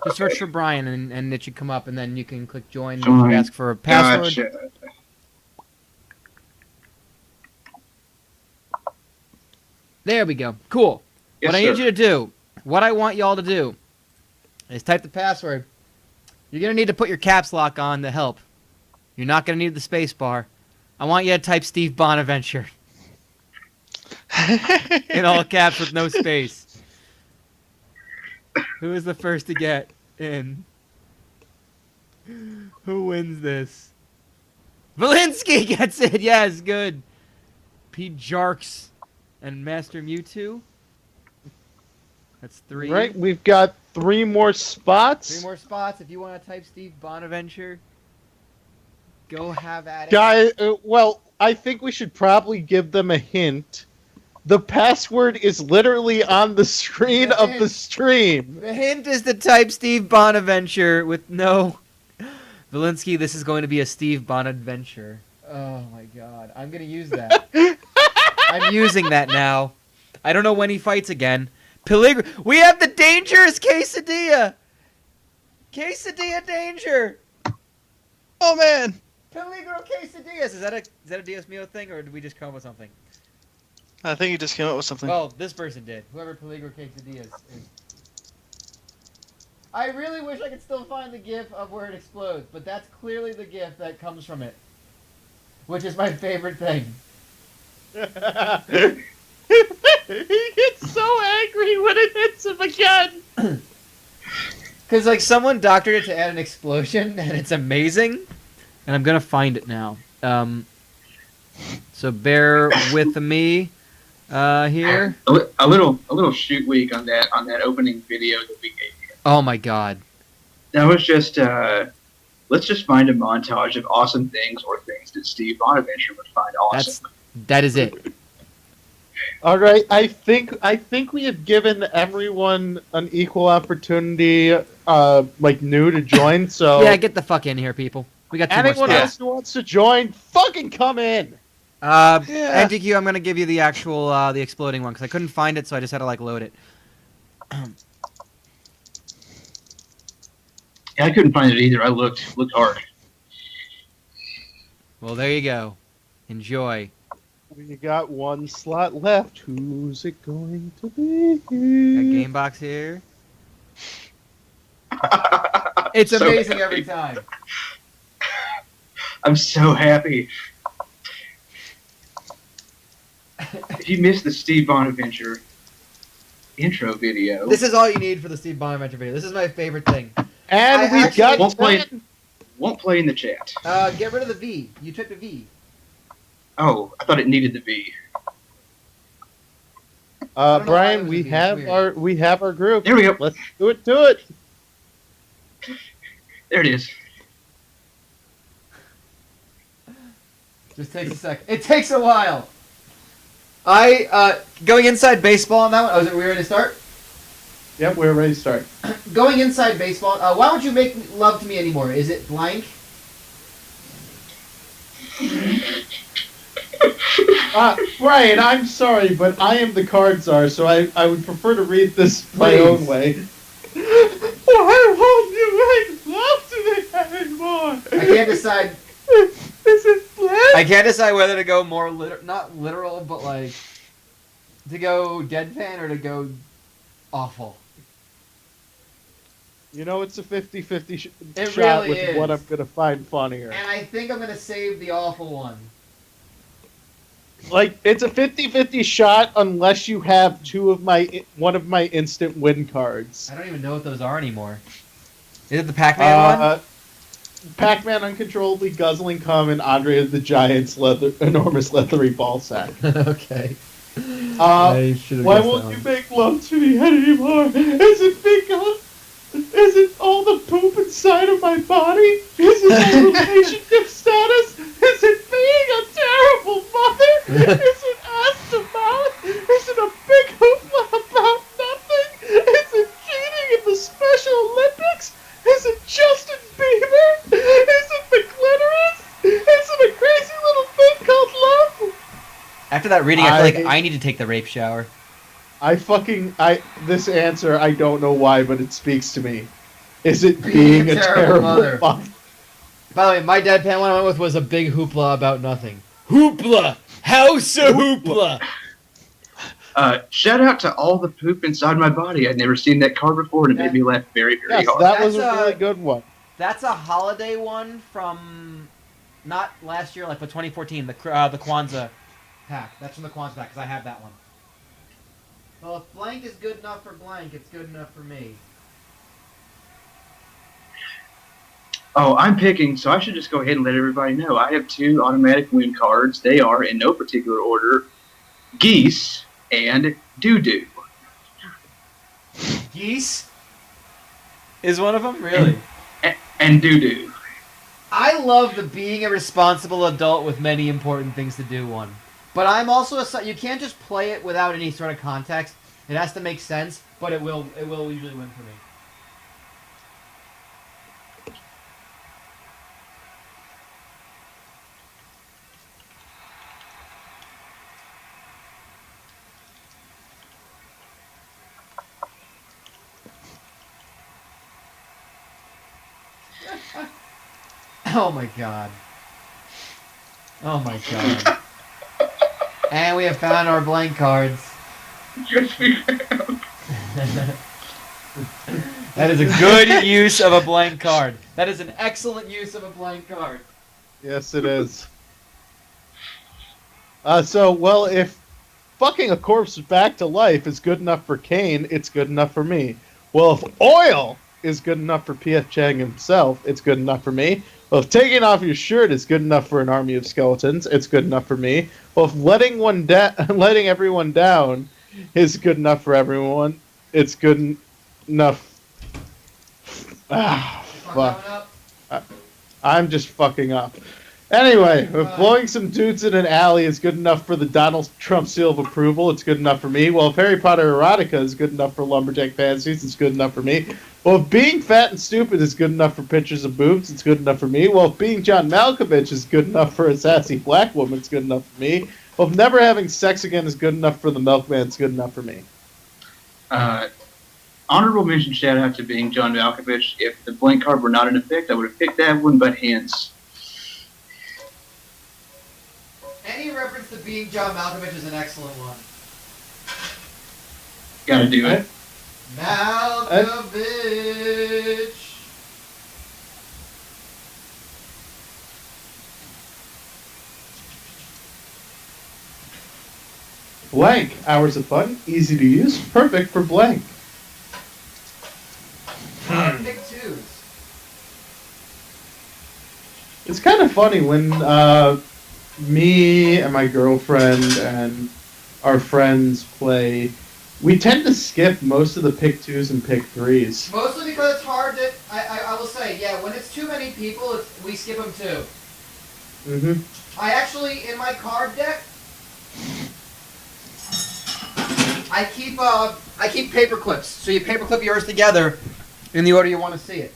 Just Okay. search for Brian, and it should come up, and then you can click join. Join. Ask for a password. Gotcha. There we go. Cool. Yes, What I need sir. you to do, what I want y'all to do, is type the password. You're gonna need to put your caps lock on to help. You're not gonna need the space bar. I want you to type Steve Bonaventure in all caps with no space. Who is the first to get in? Who wins this? Valinsky gets it. Yes, good. Pete Jarks and Master Mewtwo. That's 3. Right, we've got 3 more spots. 3 more spots. If you want to type Steve Bonaventure, go have at it. Guy, I think we should probably give them a hint. The password is literally on the screen of the stream. The hint is to type Steve Bonaventure with no... Valinsky, this is going to be a Steve Bonaventure. Oh my god. I'm going to use that. I'm using that now. I don't know when he fights again. We have the dangerous Quesadilla! Quesadilla danger! Oh man! Peligro quesadillas. Is that a Dios Mio thing, or did we just come up with something? I think you just came up with something. Well, this person did. Whoever Peligro quesadillas is. I really wish I could still find the gif of where it explodes, but that's clearly the gif that comes from it, which is my favorite thing. He gets so angry when it hits him again. Because, like, someone doctored it to add an explosion, and it's amazing. And I'm going to find it now. So bear with me here. A little shoot week on that opening video that we gave you. Oh, my God. That was just let's just find a montage of awesome things or things that Steve Bonaventure would find awesome. That is it. All right, I think we have given everyone an equal opportunity, like new to join. So Yeah, get the fuck in here, people. We got two more anyone spots. else who wants to join, fucking come in. Yeah. NTQ, I'm gonna give you the actual the exploding one because I couldn't find it, so I just had to like load it. Yeah, I couldn't find it either. I looked hard. Well, there you go. Enjoy. We got one slot left. Who's it going to be? Got Gamebox here. It's So amazing happy. every time. I'm so happy. If you missed the Steve Bonaventure intro video, This is all you need for the Steve Bonaventure video. This is my favorite thing. And I we've actually got won't play ten. won't play in the chat. Get rid of the V. You took the V. Oh, I thought it needed the V. I don't know why it Brian, was we a V. have It's weird. our group. There we go. Let's do it. There it is. Just takes a second. It takes a while. Going inside baseball on that one. Oh, is it we ready to start? Yep, we're ready to start. Going inside baseball. Why don't you make love to me anymore? Is it blank? Brian, I'm sorry, but I am the card czar, so I would prefer to read this my Please. own way. Why won't you make love to me anymore? I can't decide. Is it blank? I can't decide whether to go more not literal, but like to go deadpan or to go awful. You know, it's a 50-50 It shot really with is. what I'm going to find funnier. And I think I'm gonna save the awful one. Like, it's a 50-50 shot unless you have one of my instant win cards. I don't even know what those are anymore. Is it the Pac-Man one? Pac-Man uncontrollably guzzling cum and Andre the Giant's enormous leathery ball sack. Okay. Why won't you make love to me anymore? Is it because? Is it all the poop inside of my body? Is it my relationship status? Is it being a terrible mother? Is it ass to mouth? Is it a big hoopla about nothing? Is it cheating in the Special Olympics? Is it Justin Bieber? Is it the clitoris? Is it a crazy little thing called love? After that reading, I feel like I need to take the rape shower. This answer, I don't know why, but it speaks to me. Is it being a terrible mother? mother? By the way, my deadpan one I went with was a big hoopla about nothing. Hoopla! House of hoopla! Shout out to all the poop inside my body. I'd never seen that card before, and it made me laugh very, very Yes, hard. that was a That's, really good one. That's a holiday one from not last year, like but 2014, the Kwanzaa pack. That's from the Kwanzaa pack because I have that one. Well, if blank is good enough for blank, it's good enough for me. Oh, I'm picking, so I should just go ahead and let everybody know. I have 2 automatic win cards. They are, in no particular order, Geese and Doo-Doo. Geese is one of them, really. And Doo-Doo. I love the being a responsible adult with many important things to do one. But I'm also you can't just play it without any sort of context. It has to make sense, but it will usually win for me. Oh my god. Oh my god. And we have found our blank cards. Yes, we have. That is a good use of a blank card. That is an excellent use of a blank card. Yes, it is. Well, if fucking a corpse back to life is good enough for Kane, it's good enough for me. Well, if oil is good enough for P.F. Chang himself, it's good enough for me. Well, if taking off your shirt is good enough for an army of skeletons, it's good enough for me. Well, if letting everyone down is good enough for everyone, it's good enough. Ah, fuck. I'm just fucking up. Anyway, if blowing some dudes in an alley is good enough for the Donald Trump seal of approval, it's good enough for me. Well, if Harry Potter erotica is good enough for lumberjack fantasies, it's good enough for me. Well, if being fat and stupid is good enough for pictures of boobs, it's good enough for me. Well, if being John Malkovich is good enough for a sassy black woman, it's good enough for me. Well, if never having sex again is good enough for the milkman, it's good enough for me. Honorable mention shout out to being John Malkovich. If the blank card were not in effect, I would have picked that one, but hence. Any reference to being John Malkovich is an excellent one. Gotta do it. Malkovich! Blank. Hours of fun. Easy to use. Perfect for blank. Pick twos. It's kind of funny when me and my girlfriend and our friends play. We tend to skip most of the pick twos and pick threes. Mostly because it's hard to. I will say, yeah, when it's too many people, we skip them too. Mm-hmm. I actually, in my card deck, I keep paper clips. So you paper clip yours together in the order you want to see it.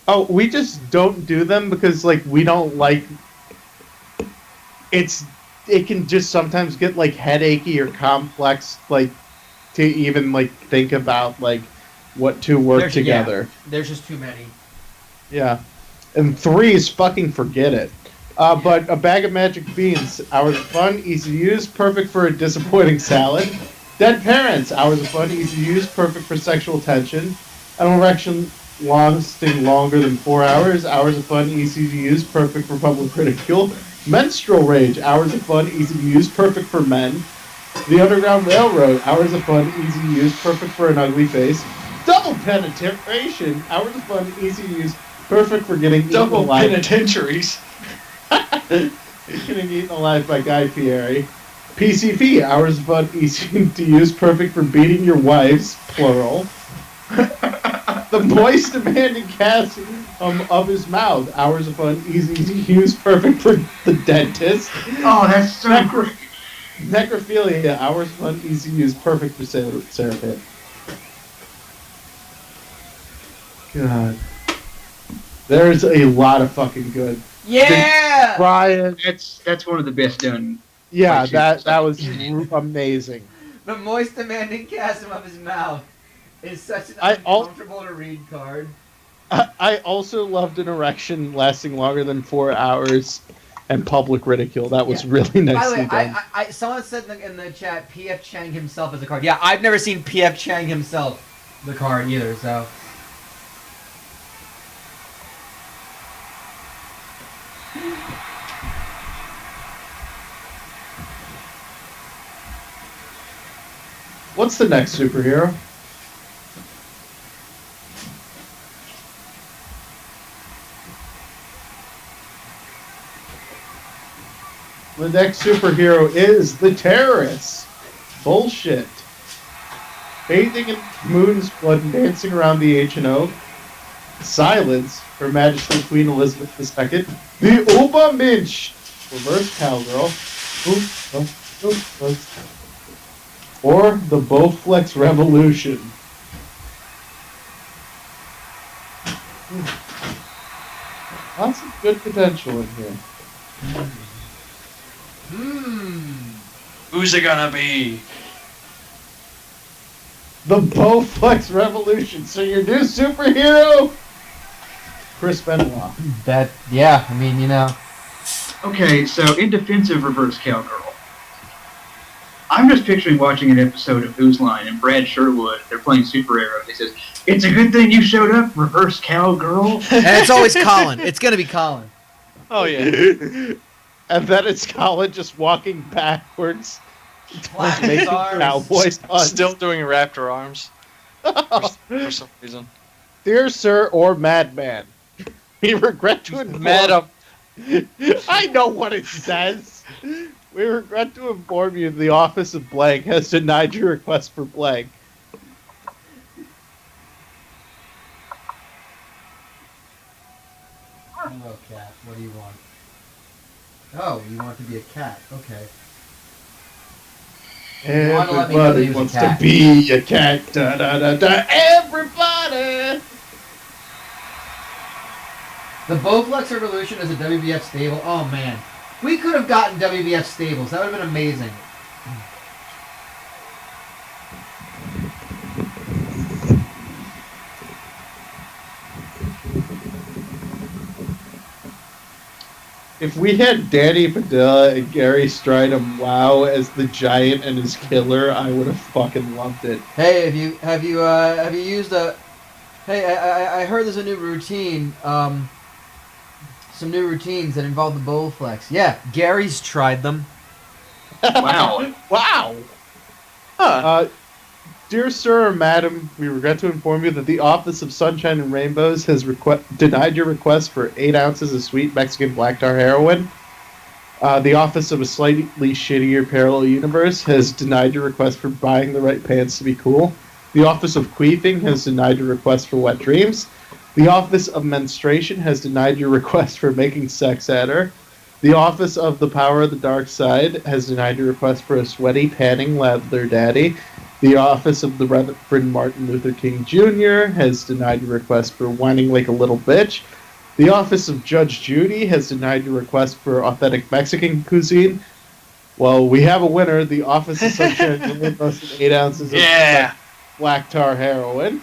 Oh, we just don't do them because, like, we don't like... It can just sometimes get, like, headachy or complex, like, to even, like, think about, like, what to work together. Yeah, there's just too many. Yeah. And threes, fucking forget it. But a bag of magic beans, hours of fun, easy to use, perfect for a disappointing salad. Dead parents, hours of fun, easy to use, perfect for sexual tension. An erection lasting longer than 4 hours, hours of fun, easy to use, perfect for public ridicule. Menstrual rage, hours of fun, easy to use, perfect for men. The Underground Railroad, hours of fun, easy to use, perfect for an ugly face. Double penetration, hours of fun, easy to use, perfect for getting eaten Double alive. penitentiaries. Getting eaten alive by Guy Fieri. PCV, hours of fun, easy to use, perfect for beating your wives, plural. The moist, demanding cast of his mouth, hours of fun, easy to use, perfect for the dentist. Oh, that's so great. Necrophilia, hours of fun, easy to use, perfect for Sarah Pitt. God. There's a lot of fucking good. Yeah! Brian. That's one of the best done. Yeah, Like, that was amazing. The moist, demanding chasm of his mouth is such an I uncomfortable to read card. I also loved an erection lasting longer than 4 hours and public ridicule. That was really By the nicely way, done. someone said in the chat, P.F. Chang himself as a card. Yeah, I've never seen P.F. Chang himself, the card, either, so... What's the next superhero? The next superhero is the terrorists. Bullshit. Bathing in moon's blood and dancing around the H&O. Silence, Her Majesty Queen Elizabeth II. The Obermensch. Reverse cowgirl. Or the Bowflex Revolution. Lots of good potential in here. Who's it gonna be? The Bowflex Revolution. So your new superhero? Chris Benoit. Yeah, I mean, you know... Okay, so in defense of Reverse Cowgirl, I'm just picturing watching an episode of Who's Line and Brad Sherwood, they're playing Super Arrow, and he says, "It's a good thing you showed up, Reverse Cowgirl." And it's always Colin. It's gonna be Colin. Oh yeah. And then it's Colin just walking backwards, Flapping his making arms. cowboy puns. Still doing raptor arms for some reason. Dear Sir or Madman, we regret to inform... Madam. I know what it says. We regret to inform you the office of blank has denied your request for blank. Hello, cat. What do you want? Oh, you want to be a cat. Okay. You wanna let me know that he Everybody was a wants to cat. be a cat. Da, da, da, da. Everybody! The Bowflex Revolution is a WBF stable. Oh man, we could have gotten WBF stables. That would have been amazing. If we had Danny Padilla and Gary Stridham Wow as the giant and his killer, I would have fucking loved it. Hey, have you used a? Hey, I heard there's a new routine. Some new routines that involve the Bowflex. Yeah, Gary's tried them. Wow. Wow! Huh. Dear Sir or Madam, we regret to inform you that the Office of Sunshine and Rainbows has denied your request for 8 ounces of sweet Mexican black tar heroin. The Office of a Slightly Shittier Parallel Universe has denied your request for buying the right pants to be cool. The Office of Queefing has denied your request for wet dreams. The Office of Menstruation has denied your request for making sex at her. The Office of the Power of the Dark Side has denied your request for a sweaty, panning leather daddy. The Office of the Reverend Martin Luther King Jr. has denied your request for whining like a little bitch. The Office of Judge Judy has denied your request for authentic Mexican cuisine. Well, we have a winner. The Office of Sunshine and Rainbows 8 ounces Yeah. of black tar heroin.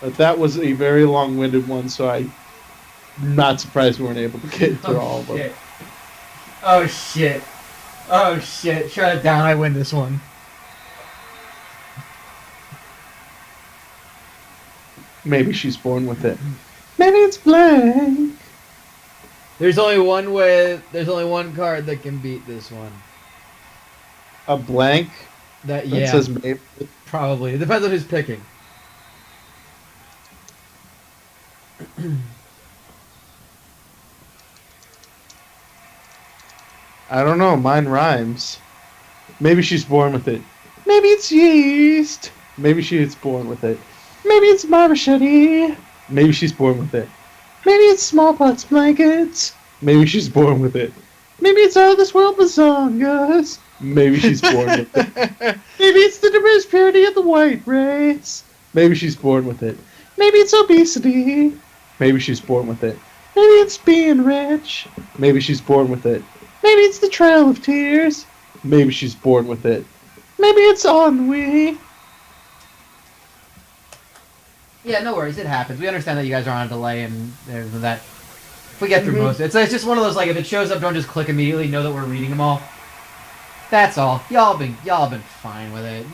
But that was a very long-winded one, so I'm not surprised we weren't able to get through all of them. Shit. Oh shit. Oh shit. Shut it down. I win this one. Maybe she's born with it. Maybe it's blank. There's only one way. There's only one card that can beat this one. A blank That that says maybe. probably. It depends on who's picking. I don't know. Mine rhymes. Maybe she's born with it. Maybe it's yeast. Maybe she's born with it. Maybe it's my machete. Maybe she's born with it. Maybe it's smallpox blankets. Maybe she's born with it. Maybe it's out of this world bazongas. Maybe she's born with it. Maybe it's the diminished purity of the white race. Maybe she's born with it. Maybe it's obesity. Maybe she's born with it. Maybe it's being rich. Maybe she's born with it. Maybe it's the Trail of Tears. Maybe she's born with it. Maybe it's ennui. Yeah, no worries. It happens. We understand that you guys are on a delay and there's that. If we get through most of it, it's just one of those like if it shows up, don't just click immediately. Know that we're reading them all. That's all. Y'all been fine with it.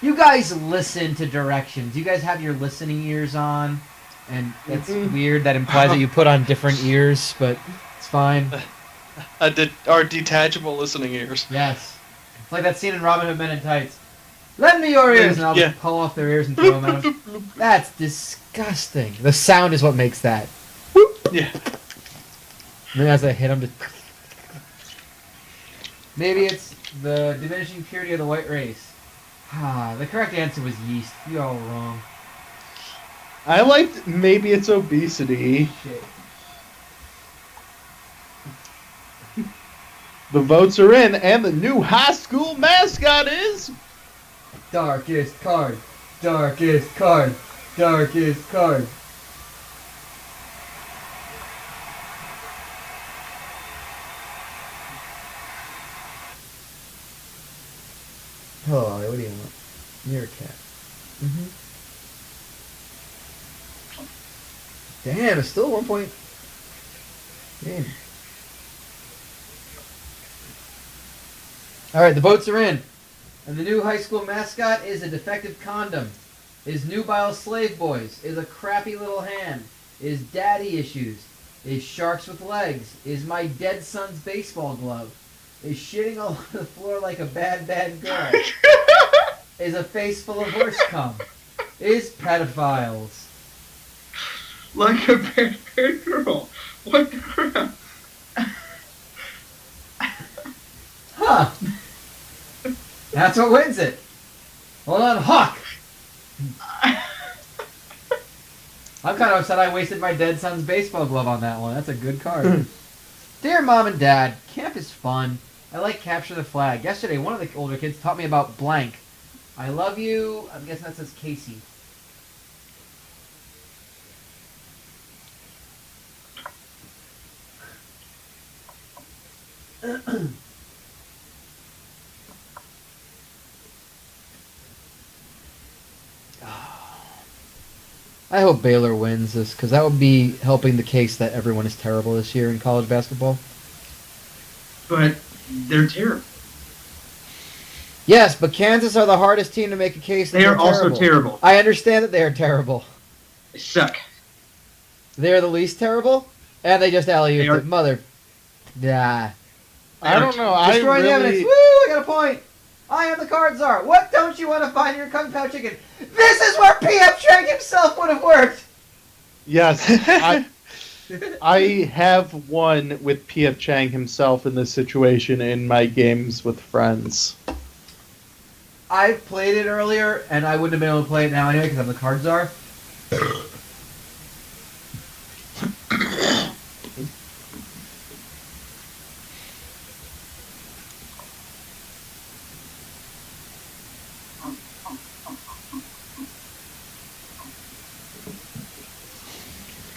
You guys listen to directions. You guys have your listening ears on, and it's weird that implies that you put on different ears, but it's fine. Our detachable listening ears. Yes. It's like that scene in Robin Hood Men in Tights. Lend me your ears, and I'll Yeah. just pull off their ears and throw them at them. That's disgusting. The sound is what makes that. Yeah. And then as I hit them, just... Maybe it's the diminishing purity of the white race. Ah, the correct answer was yeast. You're all wrong. I liked maybe it's obesity. Shit. The votes are in, and the new high school mascot is... Darkest card. Darkest card. Darkest card. Oh, what do you want? You're a cat. Damn, it's still 1 point. Damn. All right, the boats are in. And the new high school mascot is a defective condom. Is nubile slave boys. Is a crappy little hand. Is daddy issues. Is sharks with legs. Is my dead son's baseball glove. Is shitting all over the floor like a bad, bad girl. Is a face full of horse cum. Is pedophiles. Like a bad, bad girl. What the crap? Huh. That's what wins it. Hold on, Hawk. I'm kind of upset I wasted my dead son's baseball glove on that one. That's a good card. Dear Mom and Dad, camp is fun. I like capture the flag. Yesterday, one of the older kids taught me about blank. I love you. I'm guessing that says Casey. I hope Baylor wins this, because that would be helping the case that everyone is terrible this year in college basketball. But they're terrible. Yes, but Kansas are the hardest team to make a case that They they're are also terrible. terrible. I understand that they are terrible. They suck. They're the least terrible, and they just alley They are- the mother. Nah. I don't know. I Destroying the evidence. really. Woo! I got a point. I am the card czar. What don't you want to find in your Kung Pao chicken? This is where P.F. Chang himself would have worked. Yes, I have won with P.F. Chang himself in this situation in my games with friends. I played it earlier, and I wouldn't have been able to play it now anyway because I'm the card czar.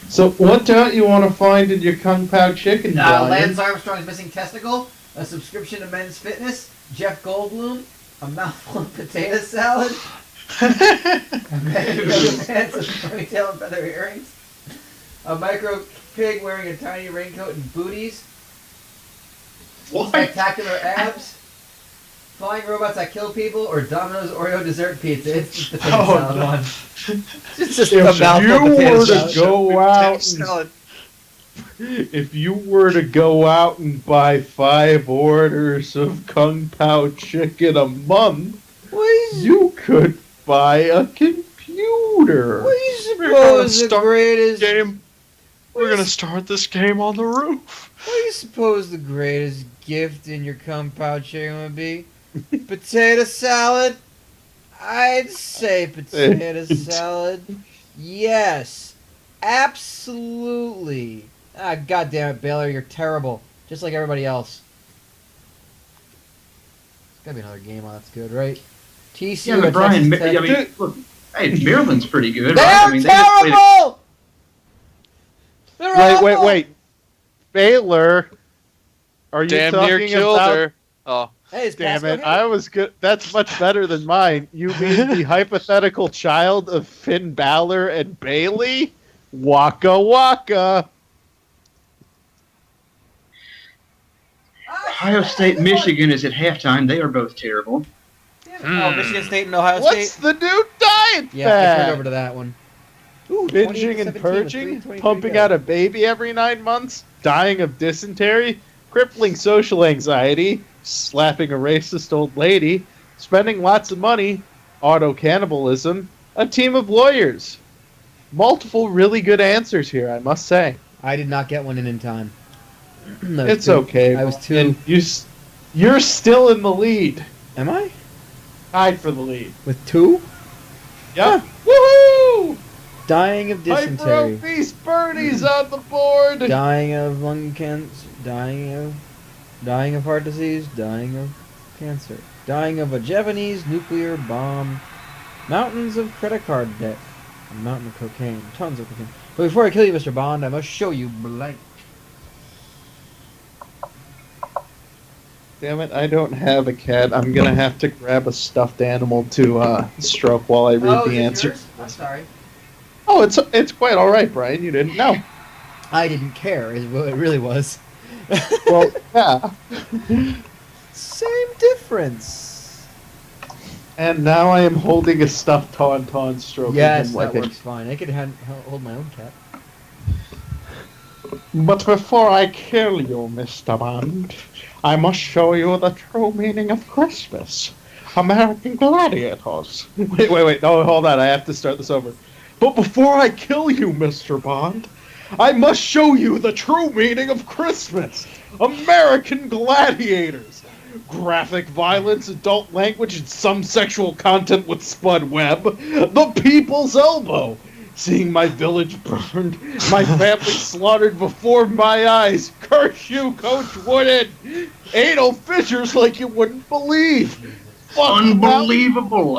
So, what don't you want to find in your Kung Pao chicken, Brian? Lance Armstrong's missing testicle, a subscription to Men's Fitness, Jeff Goldblum, a mouthful of potato salad, a man in yoga pants with ponytail and feather earrings, a micro pig wearing a tiny raincoat and booties, What? spectacular abs, flying robots that kill people, or Domino's Oreo dessert pizza. It's just the potato salad no. one. It's just If a mouthful you of potato were to salad. go out, and, Salad. if you were to go out and buy 5 orders of Kung Pao chicken a month, you could buy a computer. What do you We're gonna suppose the start greatest Game. We're gonna start this game on the roof. What do you suppose the greatest gift in your Kung Pao chicken would be? Potato salad? I'd say potato salad. Yes. Absolutely. Ah, God damn it, Baylor, you're terrible. Just like everybody else. There's gotta be another game on that's good, right? TCU. Yeah, but at Brian, Texas Tech. I mean, look, hey, Maryland's pretty good, They're right? I mean, they just played terrible! They're Wait, awful! wait. Baylor, are you Damn near talking killed about? her. Oh, Hey, is Damn Pasco it! here? I was good. That's much better than mine. You mean the hypothetical child of Finn Balor and Bailey? Waka waka. Ohio State, Michigan is at halftime. They are both terrible. Oh, Michigan State and Ohio What's State. the new diet Yeah, I turned fad? over to that one. Ooh, Binging and 28-17 with purging, 3:23 pumping to go. out a baby every 9 months, dying of dysentery, crippling social anxiety, slapping a racist old lady, spending lots of money, auto cannibalism, a team of lawyers. Multiple really good answers here, I must say. I did not get one in time. That was It's too- okay. I was too. And you're still in the lead. Am I? Tied for the lead. With 2? Yeah. Woohoo! Dying of Hyper dysentery. obese birdies on the board. Dying of lung cancer. Dying of heart disease. Dying of cancer. Dying of a Japanese nuclear bomb. Mountains of credit card debt. A mountain of cocaine. Tons of cocaine. But before I kill you, Mr. Bond, I must show you blank. Damn it, I don't have a cat. I'm gonna have to grab a stuffed animal to stroke while I read the answer. I'm sorry. Oh, it's quite all right, Brian. You didn't know. I didn't care, is what it really was. Well, yeah. Same difference. And now I am holding a stuffed tauntaun stroking Yes, him that like works fine. I could hold my own cat. But before I kill you, Mr. Bond, I must show you the true meaning of Christmas. American gladiators. Wait. No, hold on. I have to start this over. But before I kill you, Mr. Bond, I must show you the true meaning of Christmas. American gladiators. Graphic violence, adult language, and some sexual content with spud web. The people's elbow. Seeing my village burned, my family slaughtered before my eyes. Curse you, Coach Wooden! Anal fissures like you wouldn't believe. Fuck, Unbelievable.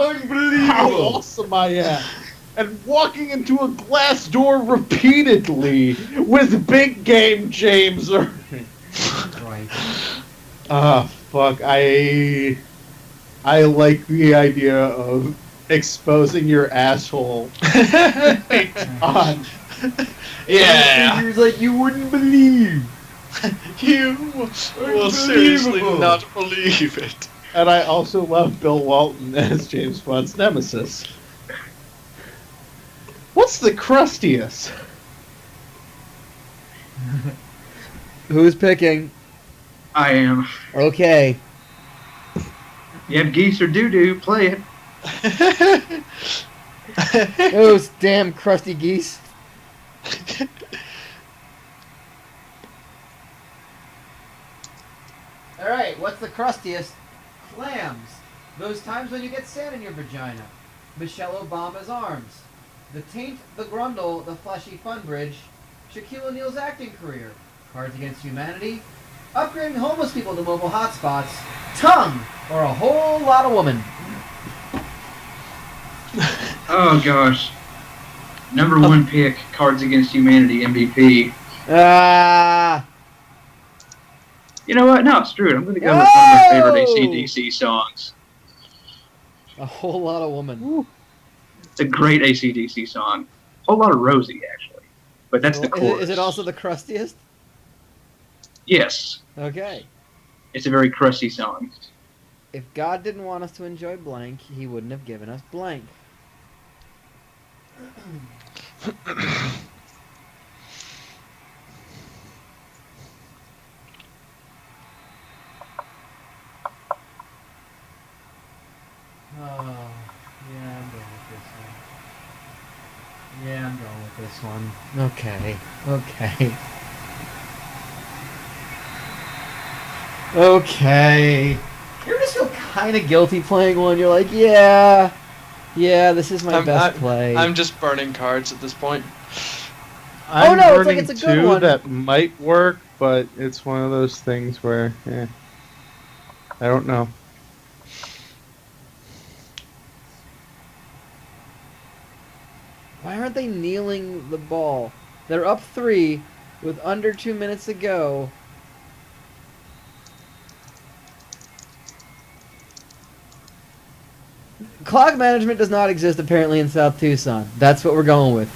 how awesome I am. And walking into a glass door repeatedly with big game James Irving. Right. Fuck. I like the idea of exposing your asshole on. Yeah. You're like, you wouldn't believe. You will seriously not believe it. And I also love Bill Walton as James Bond's nemesis. What's the crustiest? Who's picking? I am. Okay. You have geese or doo-doo, play it. Those damn crusty geese. Alright, what's the crustiest? Clams. Those times when you get sand in your vagina. Michelle Obama's arms. The taint, the grundle, the fleshy fun bridge. Shaquille O'Neal's acting career. Cards Against Humanity. Upgrading homeless people to mobile hotspots. Tongue. Or a whole lot of woman. Oh gosh. Number one pick, Cards Against Humanity MVP. Ah. You know what? No, screw it. I'm going to go with one of my favorite AC/DC songs. A whole lot of woman. It's a great AC/DC song. A whole lot of Rosie, actually. But that's the chorus. Is it also the crustiest? Yes. Okay. It's a very crusty song. If God didn't want us to enjoy blank, he wouldn't have given us blank. Oh, yeah, I'm going with this one. Yeah, I'm going with this one. Okay. Okay. You ever just feel kind of guilty playing one? You're like, yeah, this is my best play. I'm just burning cards at this point. I'm no, it's like burning it's a good two one. that might work, but it's one of those things where, I don't know. Why aren't they kneeling the ball? They're up 3 with under 2 minutes to go. Clock management does not exist apparently in South Tucson. That's what we're going with.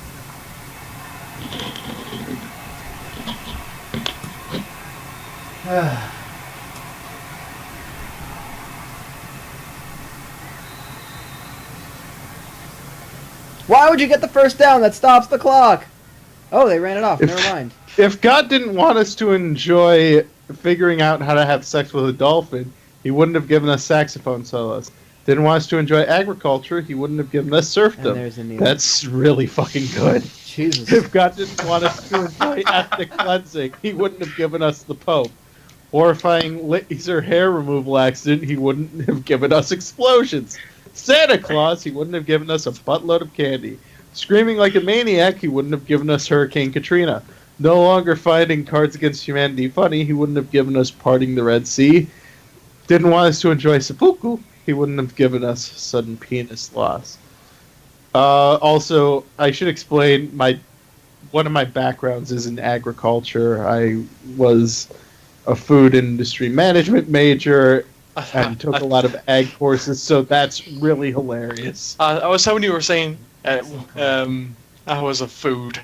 Why would you get the first down? That stops the clock. Oh, they ran it off. Never mind. If God didn't want us to enjoy figuring out how to have sex with a dolphin, he wouldn't have given us saxophone solos. Didn't want us to enjoy agriculture, he wouldn't have given us And serfdom. there's a knee. That's really fucking good. Jesus. If God didn't want us to enjoy ethnic cleansing, he wouldn't have given us the Pope. Horrifying laser hair removal accident, he wouldn't have given us explosions. Santa Claus, he wouldn't have given us a buttload of candy. Screaming like a maniac, he wouldn't have given us Hurricane Katrina. No longer finding Cards Against Humanity funny, he wouldn't have given us Parting the Red Sea. Didn't want us to enjoy seppuku, he wouldn't have given us sudden penis loss. Also, I should explain one of my backgrounds is in agriculture. I was a food industry management major and took a lot of ag courses, so that's really hilarious. I was hoping you were saying I was a food.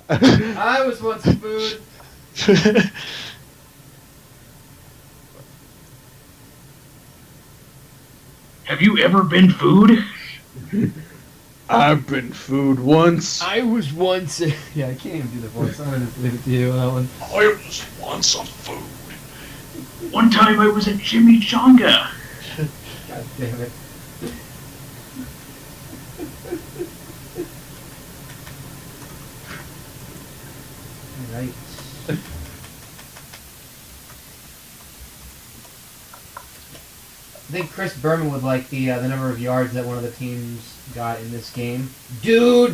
I was once food. Have you ever been food? I've been food once. I was once. Yeah, I can't even do the voice. I'm gonna leave it to you on that one. I was once a food. One time I was a chimichanga. God damn it. Alright. I think Chris Berman would like the number of yards that one of the teams got in this game. Do.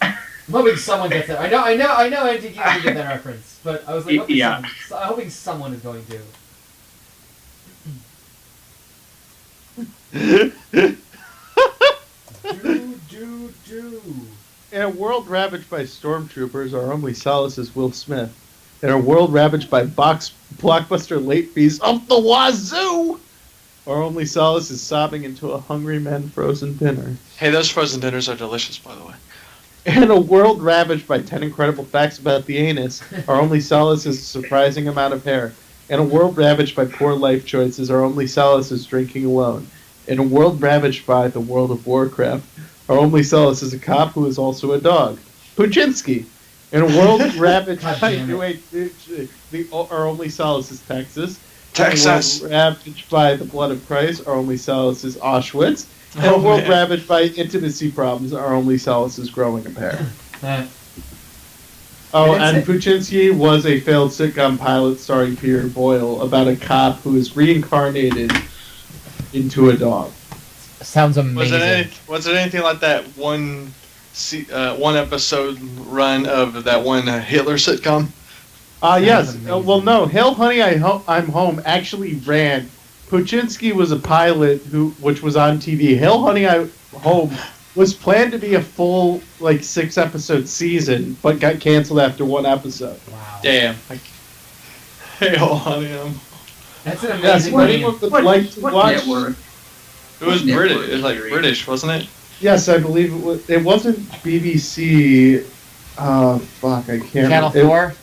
I'm hoping someone gets that. I know NTQ will get that reference, but I was like, hoping someone is going to. Do. In a world ravaged by stormtroopers, our only solace is Will Smith. In a world ravaged by blockbuster late fees up the wazoo, our only solace is sobbing into a hungry man frozen dinner. Hey, those frozen dinners are delicious, by the way. In a world ravaged by 10 incredible facts about the anus, our only solace is a surprising amount of hair. In a world ravaged by poor life choices, our only solace is drinking alone. In a world ravaged by the World of Warcraft, our only solace is a cop who is also a dog. Puchinsky. In a world ravaged by our only solace is Texas. Texas. In a world ravaged by the blood of Christ, our only solace is Auschwitz. In a Oh, world man. ravaged by intimacy problems, our only solace is growing a pair. Oh, and Puchinsky was a failed sitcom pilot starring Peter Boyle about a cop who is reincarnated into a dog. Sounds amazing. Was it anything like that one episode run of that one Hitler sitcom? Yes. amazing. Well, no. Hail, Honey, I'm Home actually ran. Puchinsky was a pilot which was on TV. Hail, Honey, I'm Home was planned to be a full 6-episode season, but got canceled after one episode. Wow. Damn. Hey, honey, That's an Yes, amazing anyone name. would like to What watch. network? it was Network British. It was like is British, wasn't it? Yes, I believe it was. It wasn't BBC. Fuck, I can't. Channel remember. 4?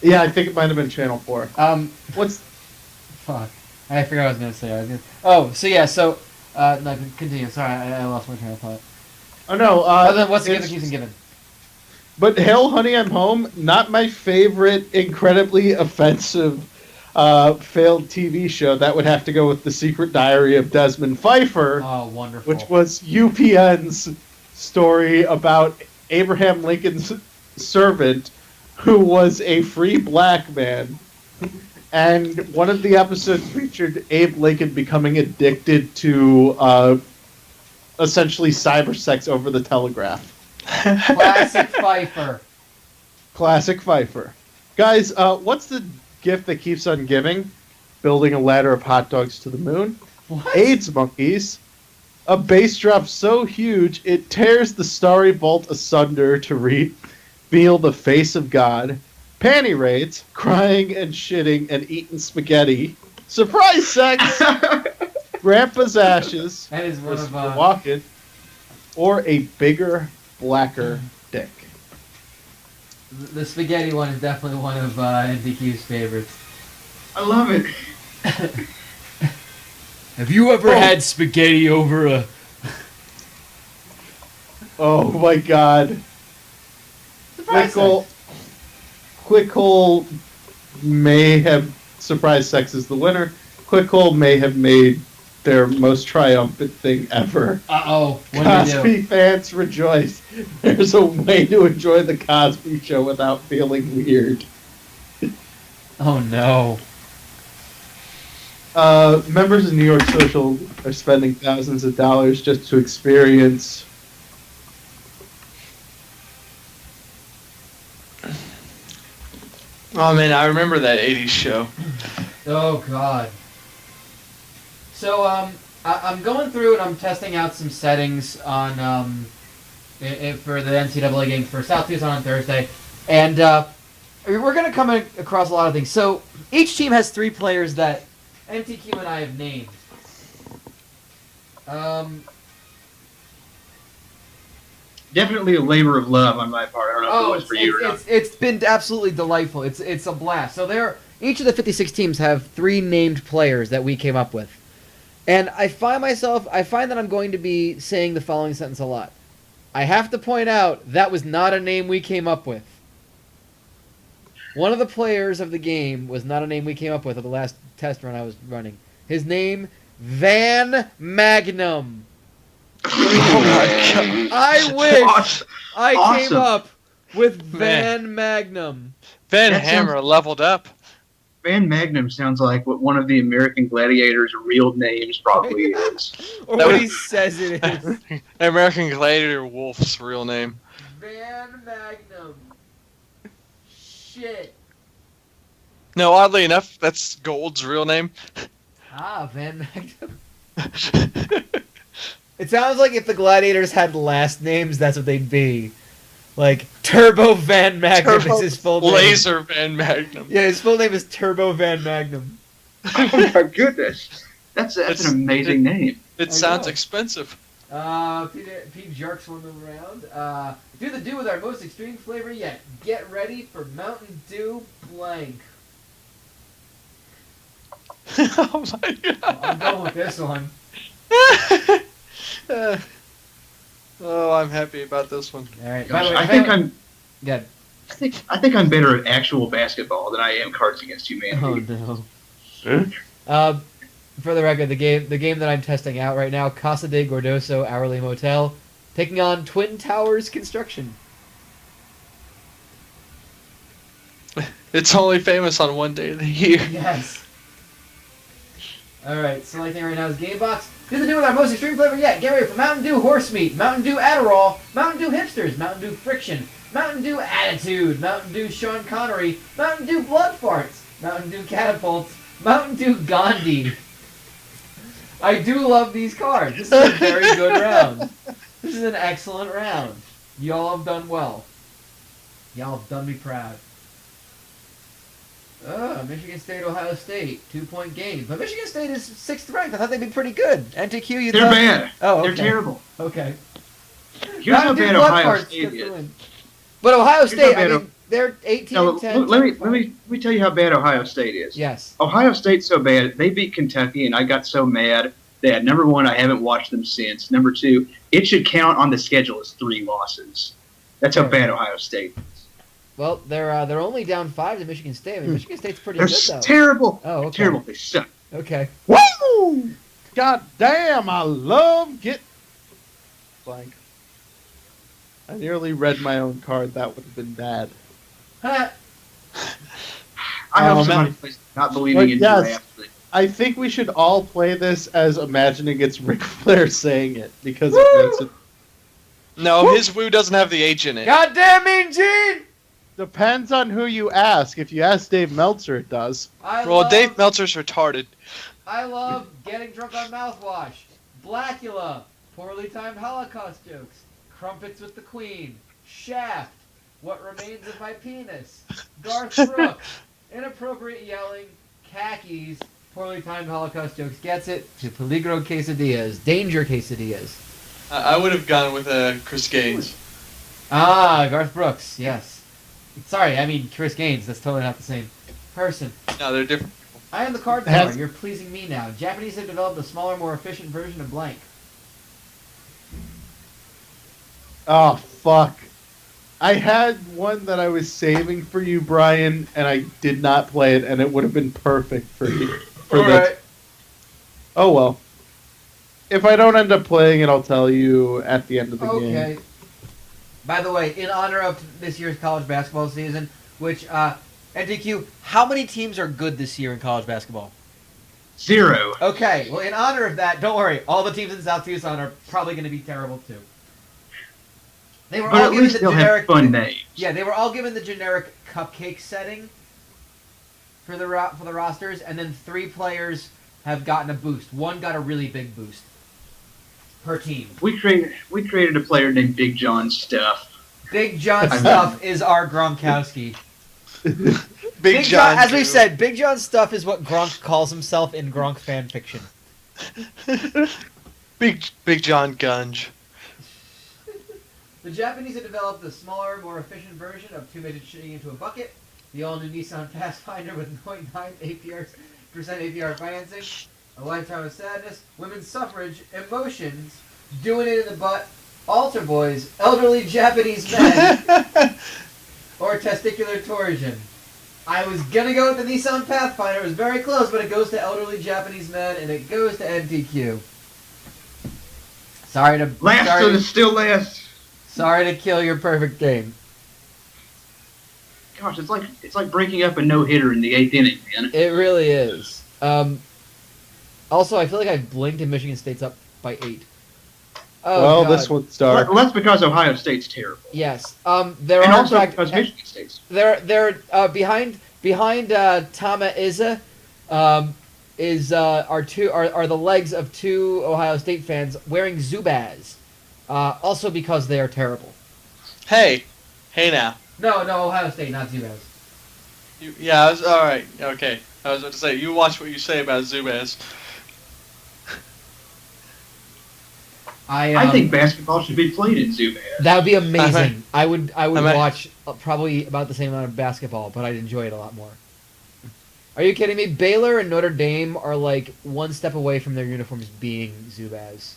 Yeah, I think it might have been Channel 4. What's Fuck. I forgot what I was going to say. Oh, so yeah, so... no, continue. Sorry, I lost my train of thought. Oh no. Then what's the gift that keeps on giving? But Hail, Honey, I'm Home, not my favorite, incredibly offensive, failed TV show. That would have to go with The Secret Diary of Desmond Pfeiffer, Oh, wonderful. which was UPN's story about Abraham Lincoln's servant, who was a free black man. And one of the episodes featured Abe Lincoln becoming addicted to essentially cyber sex over the telegraph. Classic Pfeiffer. Classic Pfeiffer. Guys, what's the gift that keeps on giving? Building a ladder of hot dogs to the moon. What? AIDS monkeys. A bass drop so huge it tears the starry vault asunder to reveal the face of God. Panty raids, crying and shitting and eating spaghetti. Surprise sex! Grandpa's ashes. That is one of, walking. Or a bigger, blacker dick. The spaghetti one is definitely one of NDQ's favorites. I love it. Have you ever had spaghetti over a... Oh my god. Surprise Quickhole may have surprise sex is the winner. Quickhole may have made their most triumphant thing ever. Uh-oh. What did they Cosby do? fans rejoice. There's a way to enjoy the Cosby Show without feeling weird. Oh, no. Members of New York Social are spending thousands of dollars just to experience Oh man, I remember that '80s show. Oh, God. So, I'm going through and I'm testing out some settings on, for the NCAA game for South Tucson on Thursday. And, we're going to come across a lot of things. So, each team has 3 players that NTQ and I have named. Definitely a labor of love on my part. I don't know if it Oh, was for you or not. it's been absolutely delightful. It's a blast. So each of the 56 teams have 3 named players that we came up with. And I find that I'm going to be saying the following sentence a lot. I have to point out that was not a name we came up with. One of the players of the game was not a name we came up with at the last test run I was running. His name, Van Magnum. Oh my god. I wish Awesome. I came Awesome. up with Man. Van Magnum. Van That Hammer leveled up. Van Magnum sounds like what one of the American Gladiators' real names probably is. Or That what was- he says it is. American Gladiator Wolf's real name. Van Magnum. Shit. No, oddly enough, that's Gold's real name. Ah, Van Magnum. It sounds like if the Gladiators had last names, that's what they'd be. Like, Turbo Van Magnum is his full name. Laser Van Magnum. Yeah, his full name is Turbo Van Magnum. Oh my goodness. That's It's- an amazing name. It I sounds know. expensive. Pete Jarks won the round. Do the do with our most extreme flavor yet. Get ready for Mountain Dew blank. Oh my god. I'm going with this one. Oh, I'm happy about this one. All right. Gosh, way, I think I'm Yeah. I think I'm better at actual basketball than I am Cards Against Humanity. Oh no. For the record, the game that I'm testing out right now, Casa de Gordoso Hourly Motel, taking on Twin Towers Construction. It's only famous on one day of the year. Yes. All right. Selecting right now is Game Box. Do the do with our most extreme flavor yet. Get ready for Mountain Dew Horse Meat, Mountain Dew Adderall, Mountain Dew Hipsters, Mountain Dew Friction, Mountain Dew Attitude, Mountain Dew Sean Connery, Mountain Dew Blood Farts, Mountain Dew Catapults, Mountain Dew Gandhi. I do love these cards. This is a very good round. This is an excellent round. Y'all have done well. Y'all have done me proud. Michigan State, Ohio State, 2-point game. But Michigan State is 6th ranked. I thought they'd be pretty good. NTQ, you They're thought? bad. Oh, okay. They're terrible. Okay. Here's how Mountain Dew bad Blood Ohio Farts State gets the is. win. But Ohio Here's State, how I bad mean, they're 18 No, and 10. let 10. me tell you how bad Ohio State is. Yes. Ohio State's so bad. They beat Kentucky, and I got so mad that number one, I haven't watched them since. Number two, it should count on the schedule as 3 losses. That's how Sure. bad Ohio State is. Well, they're only down 5 to Michigan State. I mean, Michigan State's pretty They're good, though. terrible. Oh, okay. Terrible. They suck. Okay. Woo! God damn, I love get blank. I nearly read my own card. That would have been bad. Huh. I hope man. somebody plays not believing But in yes. draft. I think we should all play this as imagining it's Ric Flair saying it because it makes it No, his woo doesn't have the H in it. Goddamn Mean Gene! depends on who you ask. If you ask Dave Meltzer, it does. Well, Dave Meltzer's retarded. I love getting drunk on mouthwash. Blackula. Poorly timed Holocaust jokes. Crumpets with the Queen. Shaft. What remains of my penis. Garth Brooks. Inappropriate yelling. Khakis. Poorly timed Holocaust jokes. Gets it to Peligro quesadillas. Danger quesadillas. I would have gone with Chris Gaines. Ah, Garth Brooks. Yes. Sorry, I mean Chris Gaines. That's totally not the same person. No, they're different. I am the card Has- power. You're pleasing me now. Japanese have developed a smaller, more efficient version of blank. Oh, fuck. I had one that I was saving for you, Brian, and I did not play it, and it would have been perfect for you. For this. Alright. Oh, well. If I don't end up playing it, I'll tell you at the end of the game. Okay. By the way, in honor of this year's college basketball season, which, NTQ, how many teams are good this year in college basketball? 0. Okay, well, in honor of that, don't worry. All the teams in South Tucson are probably going to be terrible, too. They were But all at given least the they'll generic... have fun names. Yeah, they were all given the generic cupcake setting for the rosters, and then 3 players have gotten a boost. 1 got a really big boost per team. We created a player named Big John Stuff. Big John Stuff is our Gronkowski. Big John. As we too. said, Big John Stuff is what Gronk calls himself in Gronk fan fiction. Big John Gunge. The Japanese have developed a smaller, more efficient version of two midgets shitting into a bucket. The all-new Nissan Pathfinder with 0.9 percent APR financing. A lifetime of sadness. Women's suffrage. Emotions. Doing it in the butt. Altar boys. Elderly Japanese men. Or testicular torsion. I was gonna go with the Nissan Pathfinder. It was very close, but it goes to elderly Japanese men, and it goes to NTQ. Sorry to Still last. Sorry to kill your perfect game. Gosh, it's like breaking up a no-hitter in the 8th inning, man. It really is. Also, I feel like I blinked and Michigan State's up by 8. Oh, well, God. this one's dark. Well, that's because Ohio State's terrible. Yes. There And are also in fact, because Michigan State's. they're behind Tama Izza, are the legs of 2 Ohio State fans wearing Zubaz. Also because they are terrible. Hey now. No, Ohio State, not Zubaz. All right. Okay. I was about to say, you watch what you say about Zubaz. I think basketball should be played in Zubaz. That would be amazing. I would I'm a- watch probably about the same amount of basketball, but I'd enjoy it a lot more. Are you kidding me? Baylor and Notre Dame are like one step away from their uniforms being Zubaz.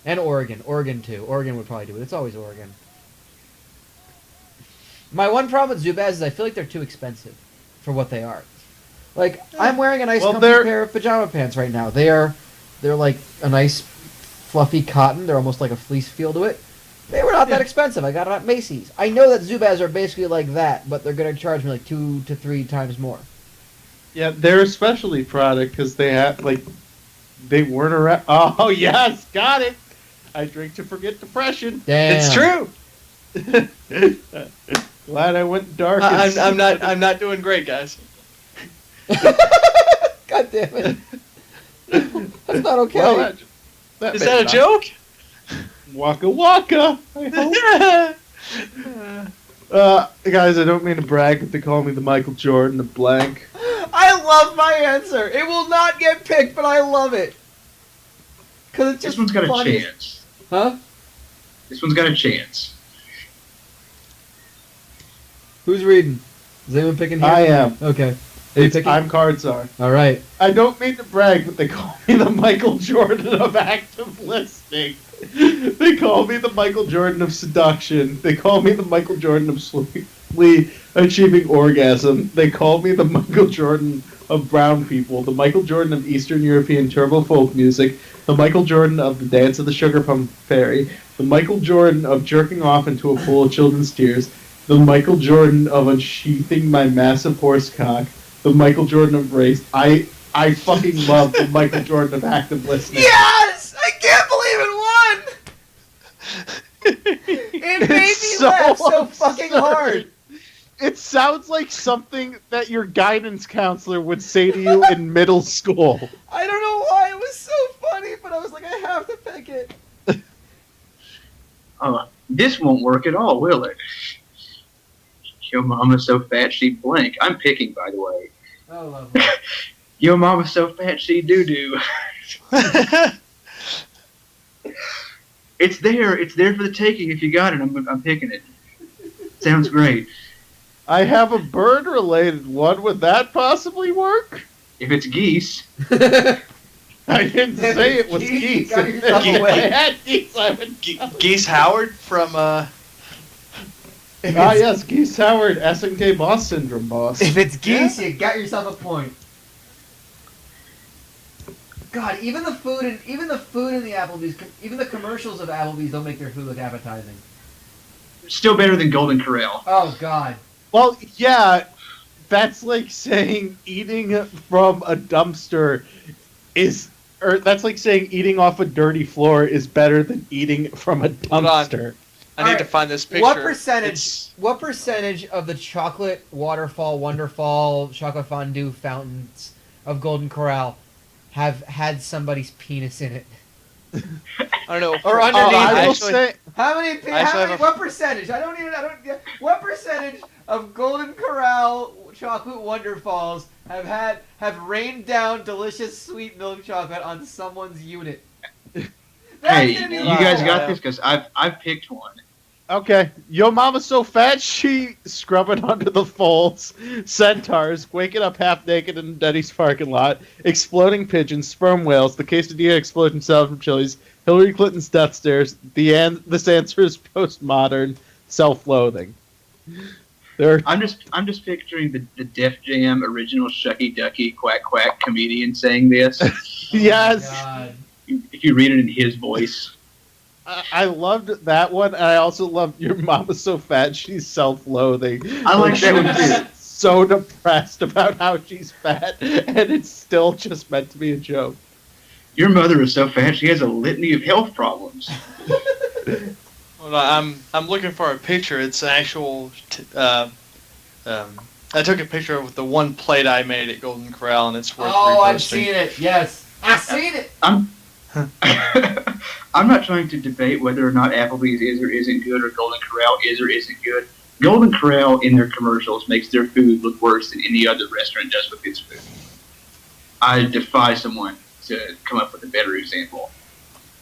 And Oregon too. Oregon would probably do it. It's always Oregon. My one problem with Zubaz is I feel like they're too expensive for what they are. Like I'm wearing a nice comfy pair of pajama pants right now. They're like a nice fluffy cotton. They're almost like a fleece feel to it. They were not that expensive. I got it at Macy's. I know that Zubaz are basically like that, but they're going to charge me like 2 to 3 times more. Yeah, they're a specialty product because they have they weren't around. Oh yes, got it. I drink to forget depression. Damn. It's true. Glad I went dark. I'm not doing great, guys. God damn it. That's not okay. Well, Is that a joke? Waka waka. I hope. Guys, I don't mean to brag, but they call me the Michael Jordan of blank. I love my answer. It will not get picked, but I love it. Cause it's just This one's got funny. a chance. Huh? This one's got a chance. Who's reading? Is anyone picking here? I am. Okay. Are you picking? I'm Cardsar. All right. I don't mean to brag, but they call me the Michael Jordan of active listening. They call me the Michael Jordan of seduction. They call me the Michael Jordan of swiftly achieving orgasm. They call me the Michael Jordan of brown people, the Michael Jordan of Eastern European turbo folk music, the Michael Jordan of the Dance of the Sugar Plum Fairy, the Michael Jordan of jerking off into a pool of children's tears, the Michael Jordan of unsheathing my massive horse cock, the Michael Jordan of race. I fucking love the Michael Jordan of active listening. Yes! I can't believe it won! It made me so laugh so absurd. fucking hard. It sounds like something that your guidance counselor would say to you in middle school. I don't know why it was so funny, but I was like, I have to pick it. This won't work at all, will it? Your mama's so fat she blank. I'm picking, by the way. Oh, lovely. Your mama's so fat she doo-doo. It's there. It's there for the taking. If you got it, I'm picking it. Sounds great. I have a bird-related one. Would that possibly work? If it's geese, I didn't say it was geese. Got yourself If I away. had geese, I would. Geese Howard from Yes, Geese Howard, SNK boss syndrome boss. If it's geese, you got yourself a point. God, even the food in the Applebee's, even the commercials of Applebee's don't make their food look appetizing. still better than Golden Corral. Oh God. Well, yeah, that's like saying eating from a dumpster or that's like saying eating off a dirty floor is better than eating from a Hold on. dumpster. I need Alright, to find this picture. What percentage? It's- What percentage of the chocolate waterfall, wonderfall, chocolate fondue fountains of Golden Corral have had somebody's penis in it? I don't know. Or Oh, underneath I will actually, say, How many? I actually have a- What percentage? What percentage of Golden Corral chocolate wonderfalls have rained down delicious sweet milk chocolate on someone's unit? Hey, gonna be you guys the- got this because I've picked one. Okay, yo mama's so fat she scrubbing under the folds, centaurs, waking up half naked in Denny's parking lot, exploding pigeons, sperm whales, the quesadilla explosion salad from Chili's, Hillary Clinton's death stares. This answer is postmodern self-loathing. There, I'm just picturing the Def Jam original Shucky Ducky Quack Quack comedian saying this. yes, Oh my God. If you read it in his voice. I loved that one, and I also loved your mama's so fat she's self-loathing. I like that one she's too. So depressed about how she's fat, and it's still just meant to be a joke. Your mother is so fat she has a litany of health problems. Hold on, I'm looking for a picture. It's an actual. I took a picture of the one plate I made at Golden Corral, and it's worth Oh, reposting. I've seen it. Yes, I've seen it. I'm not trying to debate whether or not Applebee's is or isn't good or Golden Corral is or isn't good. Golden Corral in their commercials makes their food look worse than any other restaurant does with its food. I defy someone to come up with a better example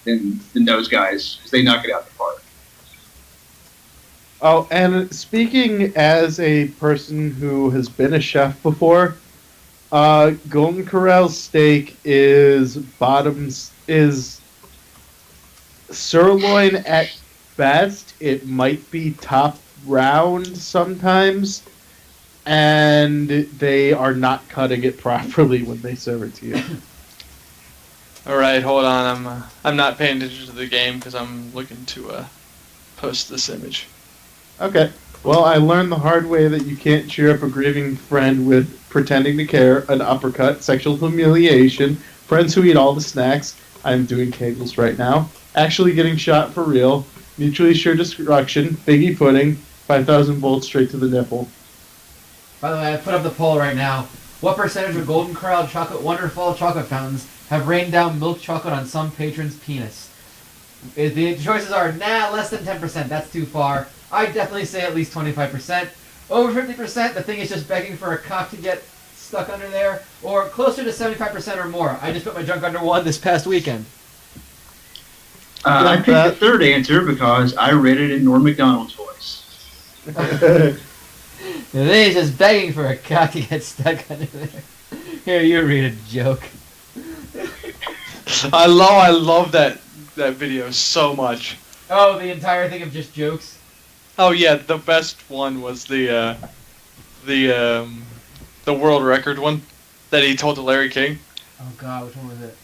than those guys, because they knock it out the park. Oh, and speaking as a person who has been a chef before, Golden Corral steak is sirloin at best. It might be top round sometimes, and they are not cutting it properly when they serve it to you. All right, hold on. I'm not paying attention to the game because I'm looking to post this image. Okay. Well, I learned the hard way that you can't cheer up a grieving friend with pretending to care, an uppercut, sexual humiliation, friends who eat all the snacks. I'm doing kegels right now. Actually getting shot for real. Mutually assured destruction. Figgy pudding. 5,000 volts straight to the nipple. By the way, I put up the poll right now. What percentage of Golden Corral chocolate Wonderful chocolate fountains have rained down milk chocolate on some patron's penis? The choices are, less than 10%. That's too far. I'd definitely say at least 25%. Over 50%, the thing is just begging for a cock to get stuck under there. Or closer to 75% or more. I just put my junk under one this past weekend. I picked the third answer because I read it in Norm Macdonald's voice. The thing is just begging for a cock to get stuck under there. Here, you read a joke. I love that video so much. Oh, the entire thing of just jokes? Oh yeah, the best one was the world record one that he told to Larry King. Oh god, which one was it?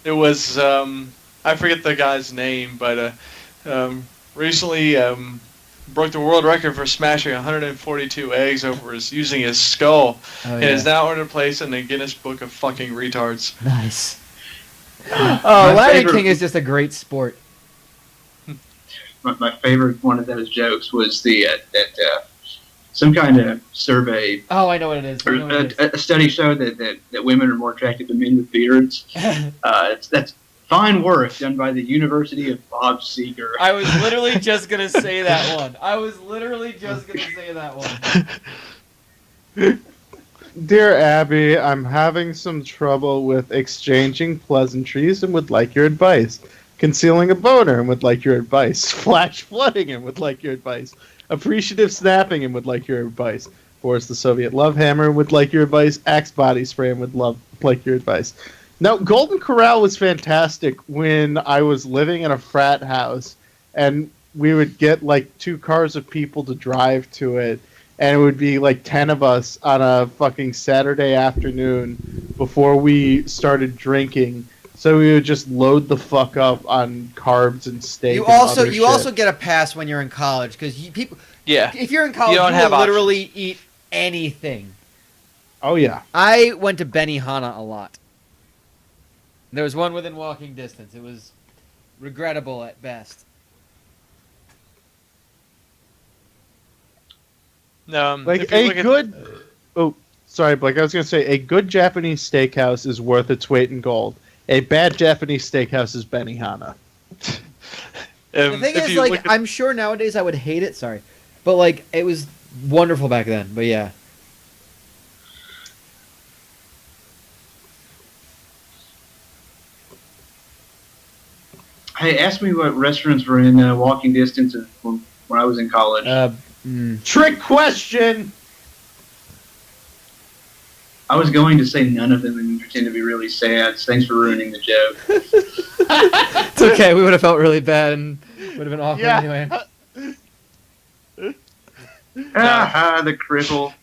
It was I forget the guy's name, but recently broke the world record for smashing 142 eggs using his skull, Oh, and is now in a place in the Guinness Book of fucking retards. Nice. My Larry favorite- King is just a great sport. My favorite one of those jokes was that some kind of survey Oh, I know what it is. I or know what it a study showed that women are more attracted to men with beards. That's fine work done by the University of Bob Seger. I was literally just gonna say that one. Dear Abby, I'm having some trouble with exchanging pleasantries and would like your advice. Concealing a boner and would like your advice. Flash flooding and would like your advice. Appreciative snapping and would like your advice. Boris the Soviet Love Hammer and would like your advice. Axe body spray and would like your advice. Now, Golden Corral was fantastic when I was living in a frat house, and we would get like 2 cars of people to drive to it, and it would be like 10 of us on a fucking Saturday afternoon before we started drinking. So we would just load the fuck up on carbs and steak. You and also other shit. get a pass when you're in college because people. Yeah. If you're in college, don't you have will literally eat anything. Oh yeah. I went to Benihana a lot. There was one within walking distance. It was regrettable at best. Like if you a look at- good. Oh, sorry, Blake. I was gonna say a good Japanese steakhouse is worth its weight in gold. A bad Japanese steakhouse is Benihana. The thing if is, you like, look at- I'm sure nowadays I would hate it. Sorry, but like, it was wonderful back then. But yeah. Hey, ask me what restaurants were in walking distance of when I was in college. Trick question. I was going to say none of them and pretend to be really sad. So thanks for ruining the joke. It's okay. We would have felt really bad and would have been awkward Yeah. anyway. The cripple.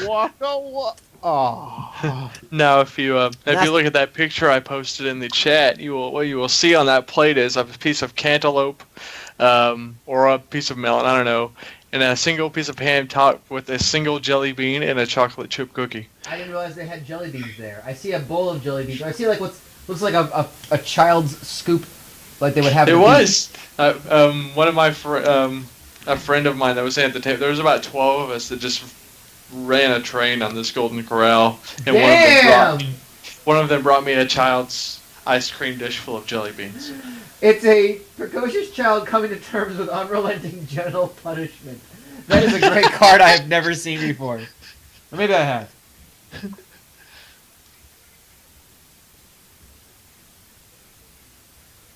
Waka wa- Oh. Now, if you That's- look at that picture I posted in the chat, what you will see on that plate is a piece of cantaloupe, or a piece of melon, I don't know, and a single piece of ham topped with a single jelly bean and a chocolate chip cookie. I didn't realize they had jelly beans there. I see a bowl of jelly beans. I see like what looks like a child's scoop, like they would have. It at was one of my a friend of mine that was at the table. There was about 12 of us that just ran a train on this Golden Corral, and Damn! one of them brought me a child's ice cream dish full of jelly beans. It's a precocious child coming to terms with unrelenting genital punishment. That is a great card I have never seen before. Or maybe I have.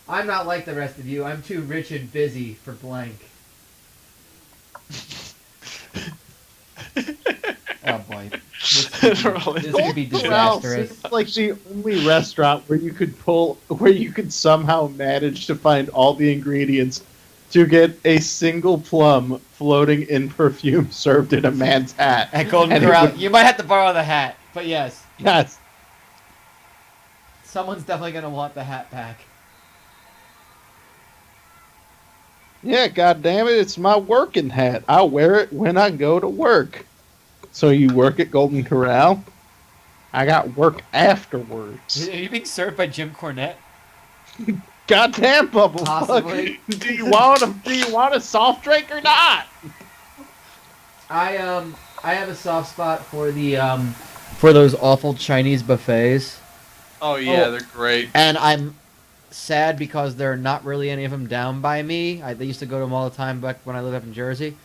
I'm not like the rest of you. I'm too rich and busy for blank. Oh boy. This could be Corral disastrous. seems like the only restaurant where you could somehow manage to find all the ingredients to get a single plum floating in perfume served in a man's hat. At Golden And it Corral, would- you might have to borrow the hat, but yes, Yes. someone's definitely gonna want the hat back. Yeah, god damn it, it's my working hat. I wear it when I go to work. So you work at Golden Corral? I got work afterwards. Are you being served by Jim Cornette? Goddamn, Bubble. Possibly. Do you want a soft drink or not? I have a soft spot for the for those awful Chinese buffets, Oh yeah, Oh. they're great. and I'm sad because there are not really any of them down by me. They used to go to them all the time back when I lived up in Jersey.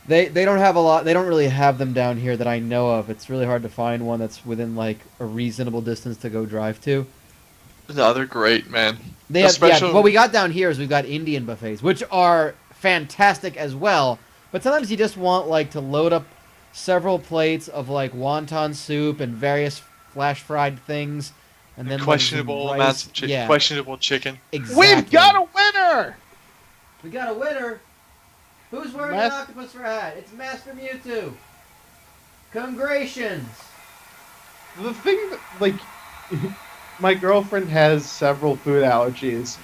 They don't have a lot. They don't really have them down here that I know of. It's really hard to find one that's within like a reasonable distance to go drive to. No, they're great, man. They have, Especially- what we got down here is we've got Indian buffets, which are fantastic as well. But sometimes you just want like to load up several plates of like wonton soup and various flash fried things, and then like, some Questionable rice. amounts of chicken. Yeah, Questionable chicken. exactly. We've got a winner! We got a winner. Who's wearing Mas- an octopus for a hat? It's Master Mewtwo. Congratulations. The thing that, like, my girlfriend has several food allergies,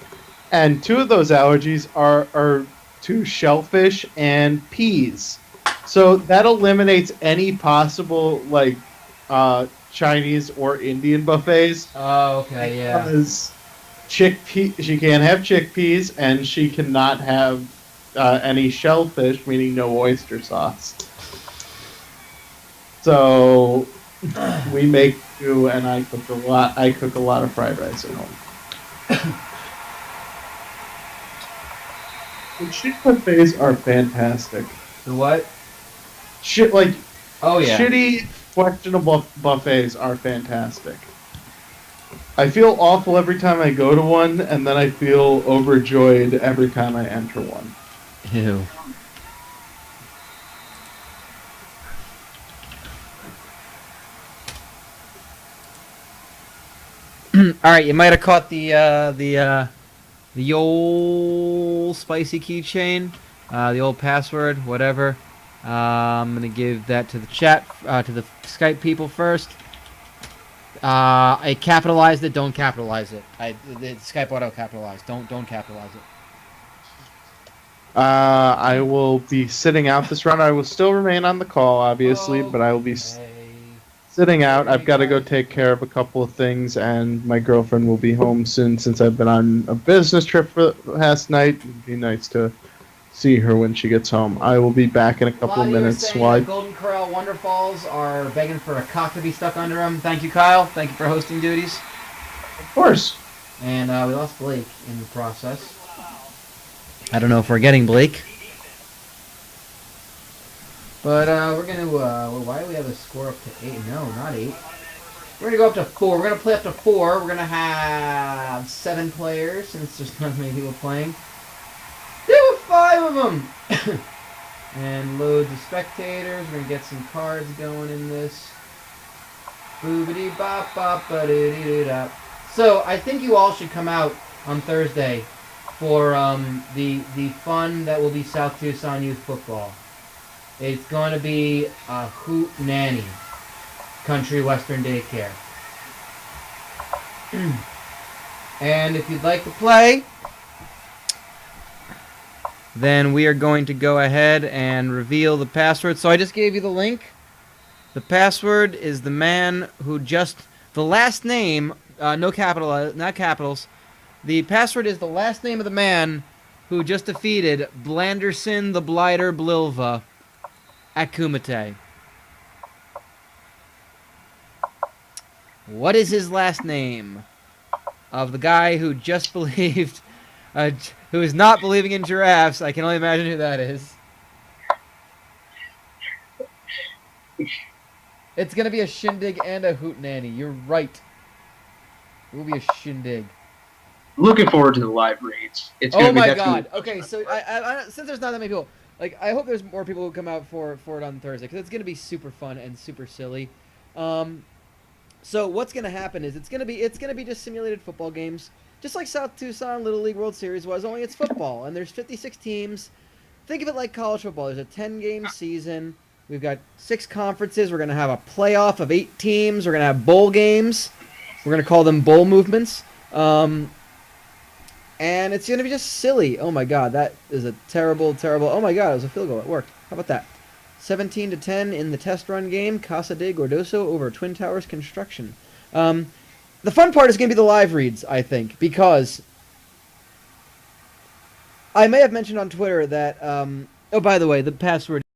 and two of those allergies are to shellfish and peas. So that eliminates any possible, like, Chinese or Indian buffets. Oh, okay, yeah. Because chickpea, she can't have chickpeas, and she cannot have any shellfish, meaning no oyster sauce. So we make do, and I cook a lot. I cook a lot of fried rice at home. And shit buffets are fantastic. The what? Shit like Oh, yeah. shitty, questionable buffets are fantastic. I feel awful every time I go to one, and then I feel overjoyed every time I enter one. Ew. All right, you might have caught the old spicy keychain, the old password, whatever. I'm gonna give that to the chat, to the Skype people first. I capitalized it. Don't capitalize it. The Skype auto capitalized. Don't capitalize it. I will be sitting out this round. I will still remain on the call, obviously, but I will be sitting out. I've got to go take care of a couple of things, and my girlfriend will be home soon since I've been on a business trip for last night. It'd be nice to see her when she gets home. I will be back in a couple of minutes. While I... Golden Corral Wonderfalls are begging for a cock to be stuck under them. Thank you, Kyle. Thank you for hosting duties. Of course. And we lost Blake in the process. I don't know if we're getting Blake. But we're going to... why do we have a score up to 8? No, not 8. We're gonna go up to 4. We're gonna play up to 4. We're gonna have 7 players since there's not many people playing. There were 5 of them. And loads of spectators. We're gonna get some cards going in this. Boobity bop bop ba doo doo da. So I think you all should come out on Thursday for the fun that will be South Tucson Youth Football. It's going to be a hoot nanny, country western daycare. And if you'd like to play, then we are going to go ahead and reveal the password. So I just gave you the link. The password is the man who just, the last name, no capital, not capitals. The password is the last name of the man who just defeated Blanderson the Blighter Blilva at Kumite. What is his last name of the guy who just believed, who is not believing in giraffes? I can only imagine who that is. It's going to be a shindig and a hootenanny. You're right. It will be a shindig. Looking forward to the live reads. It's Oh gonna be, my that's gonna god. be Okay, so I, since there's not that many people, like, I hope there's more people who come out for it on Thursday, because it's going to be super fun and super silly. So what's going to happen is it's going to be just simulated football games, just like South Tucson Little League World Series was, only it's football, and there's 56 teams. Think of it like college football. There's a 10-game season. We've got 6 conferences. We're going to have a playoff of 8 teams. We're going to have bowl games. We're going to call them bowl movements. And it's going to be just silly. Oh, my God. That is a terrible, terrible... Oh, my God. It was a field goal. It worked. How about that? 17-10 in the test run game. Casa de Gordoso over Twin Towers construction. The fun part is going to be the live reads, I think, because I may have mentioned on Twitter that... oh, by the way, the password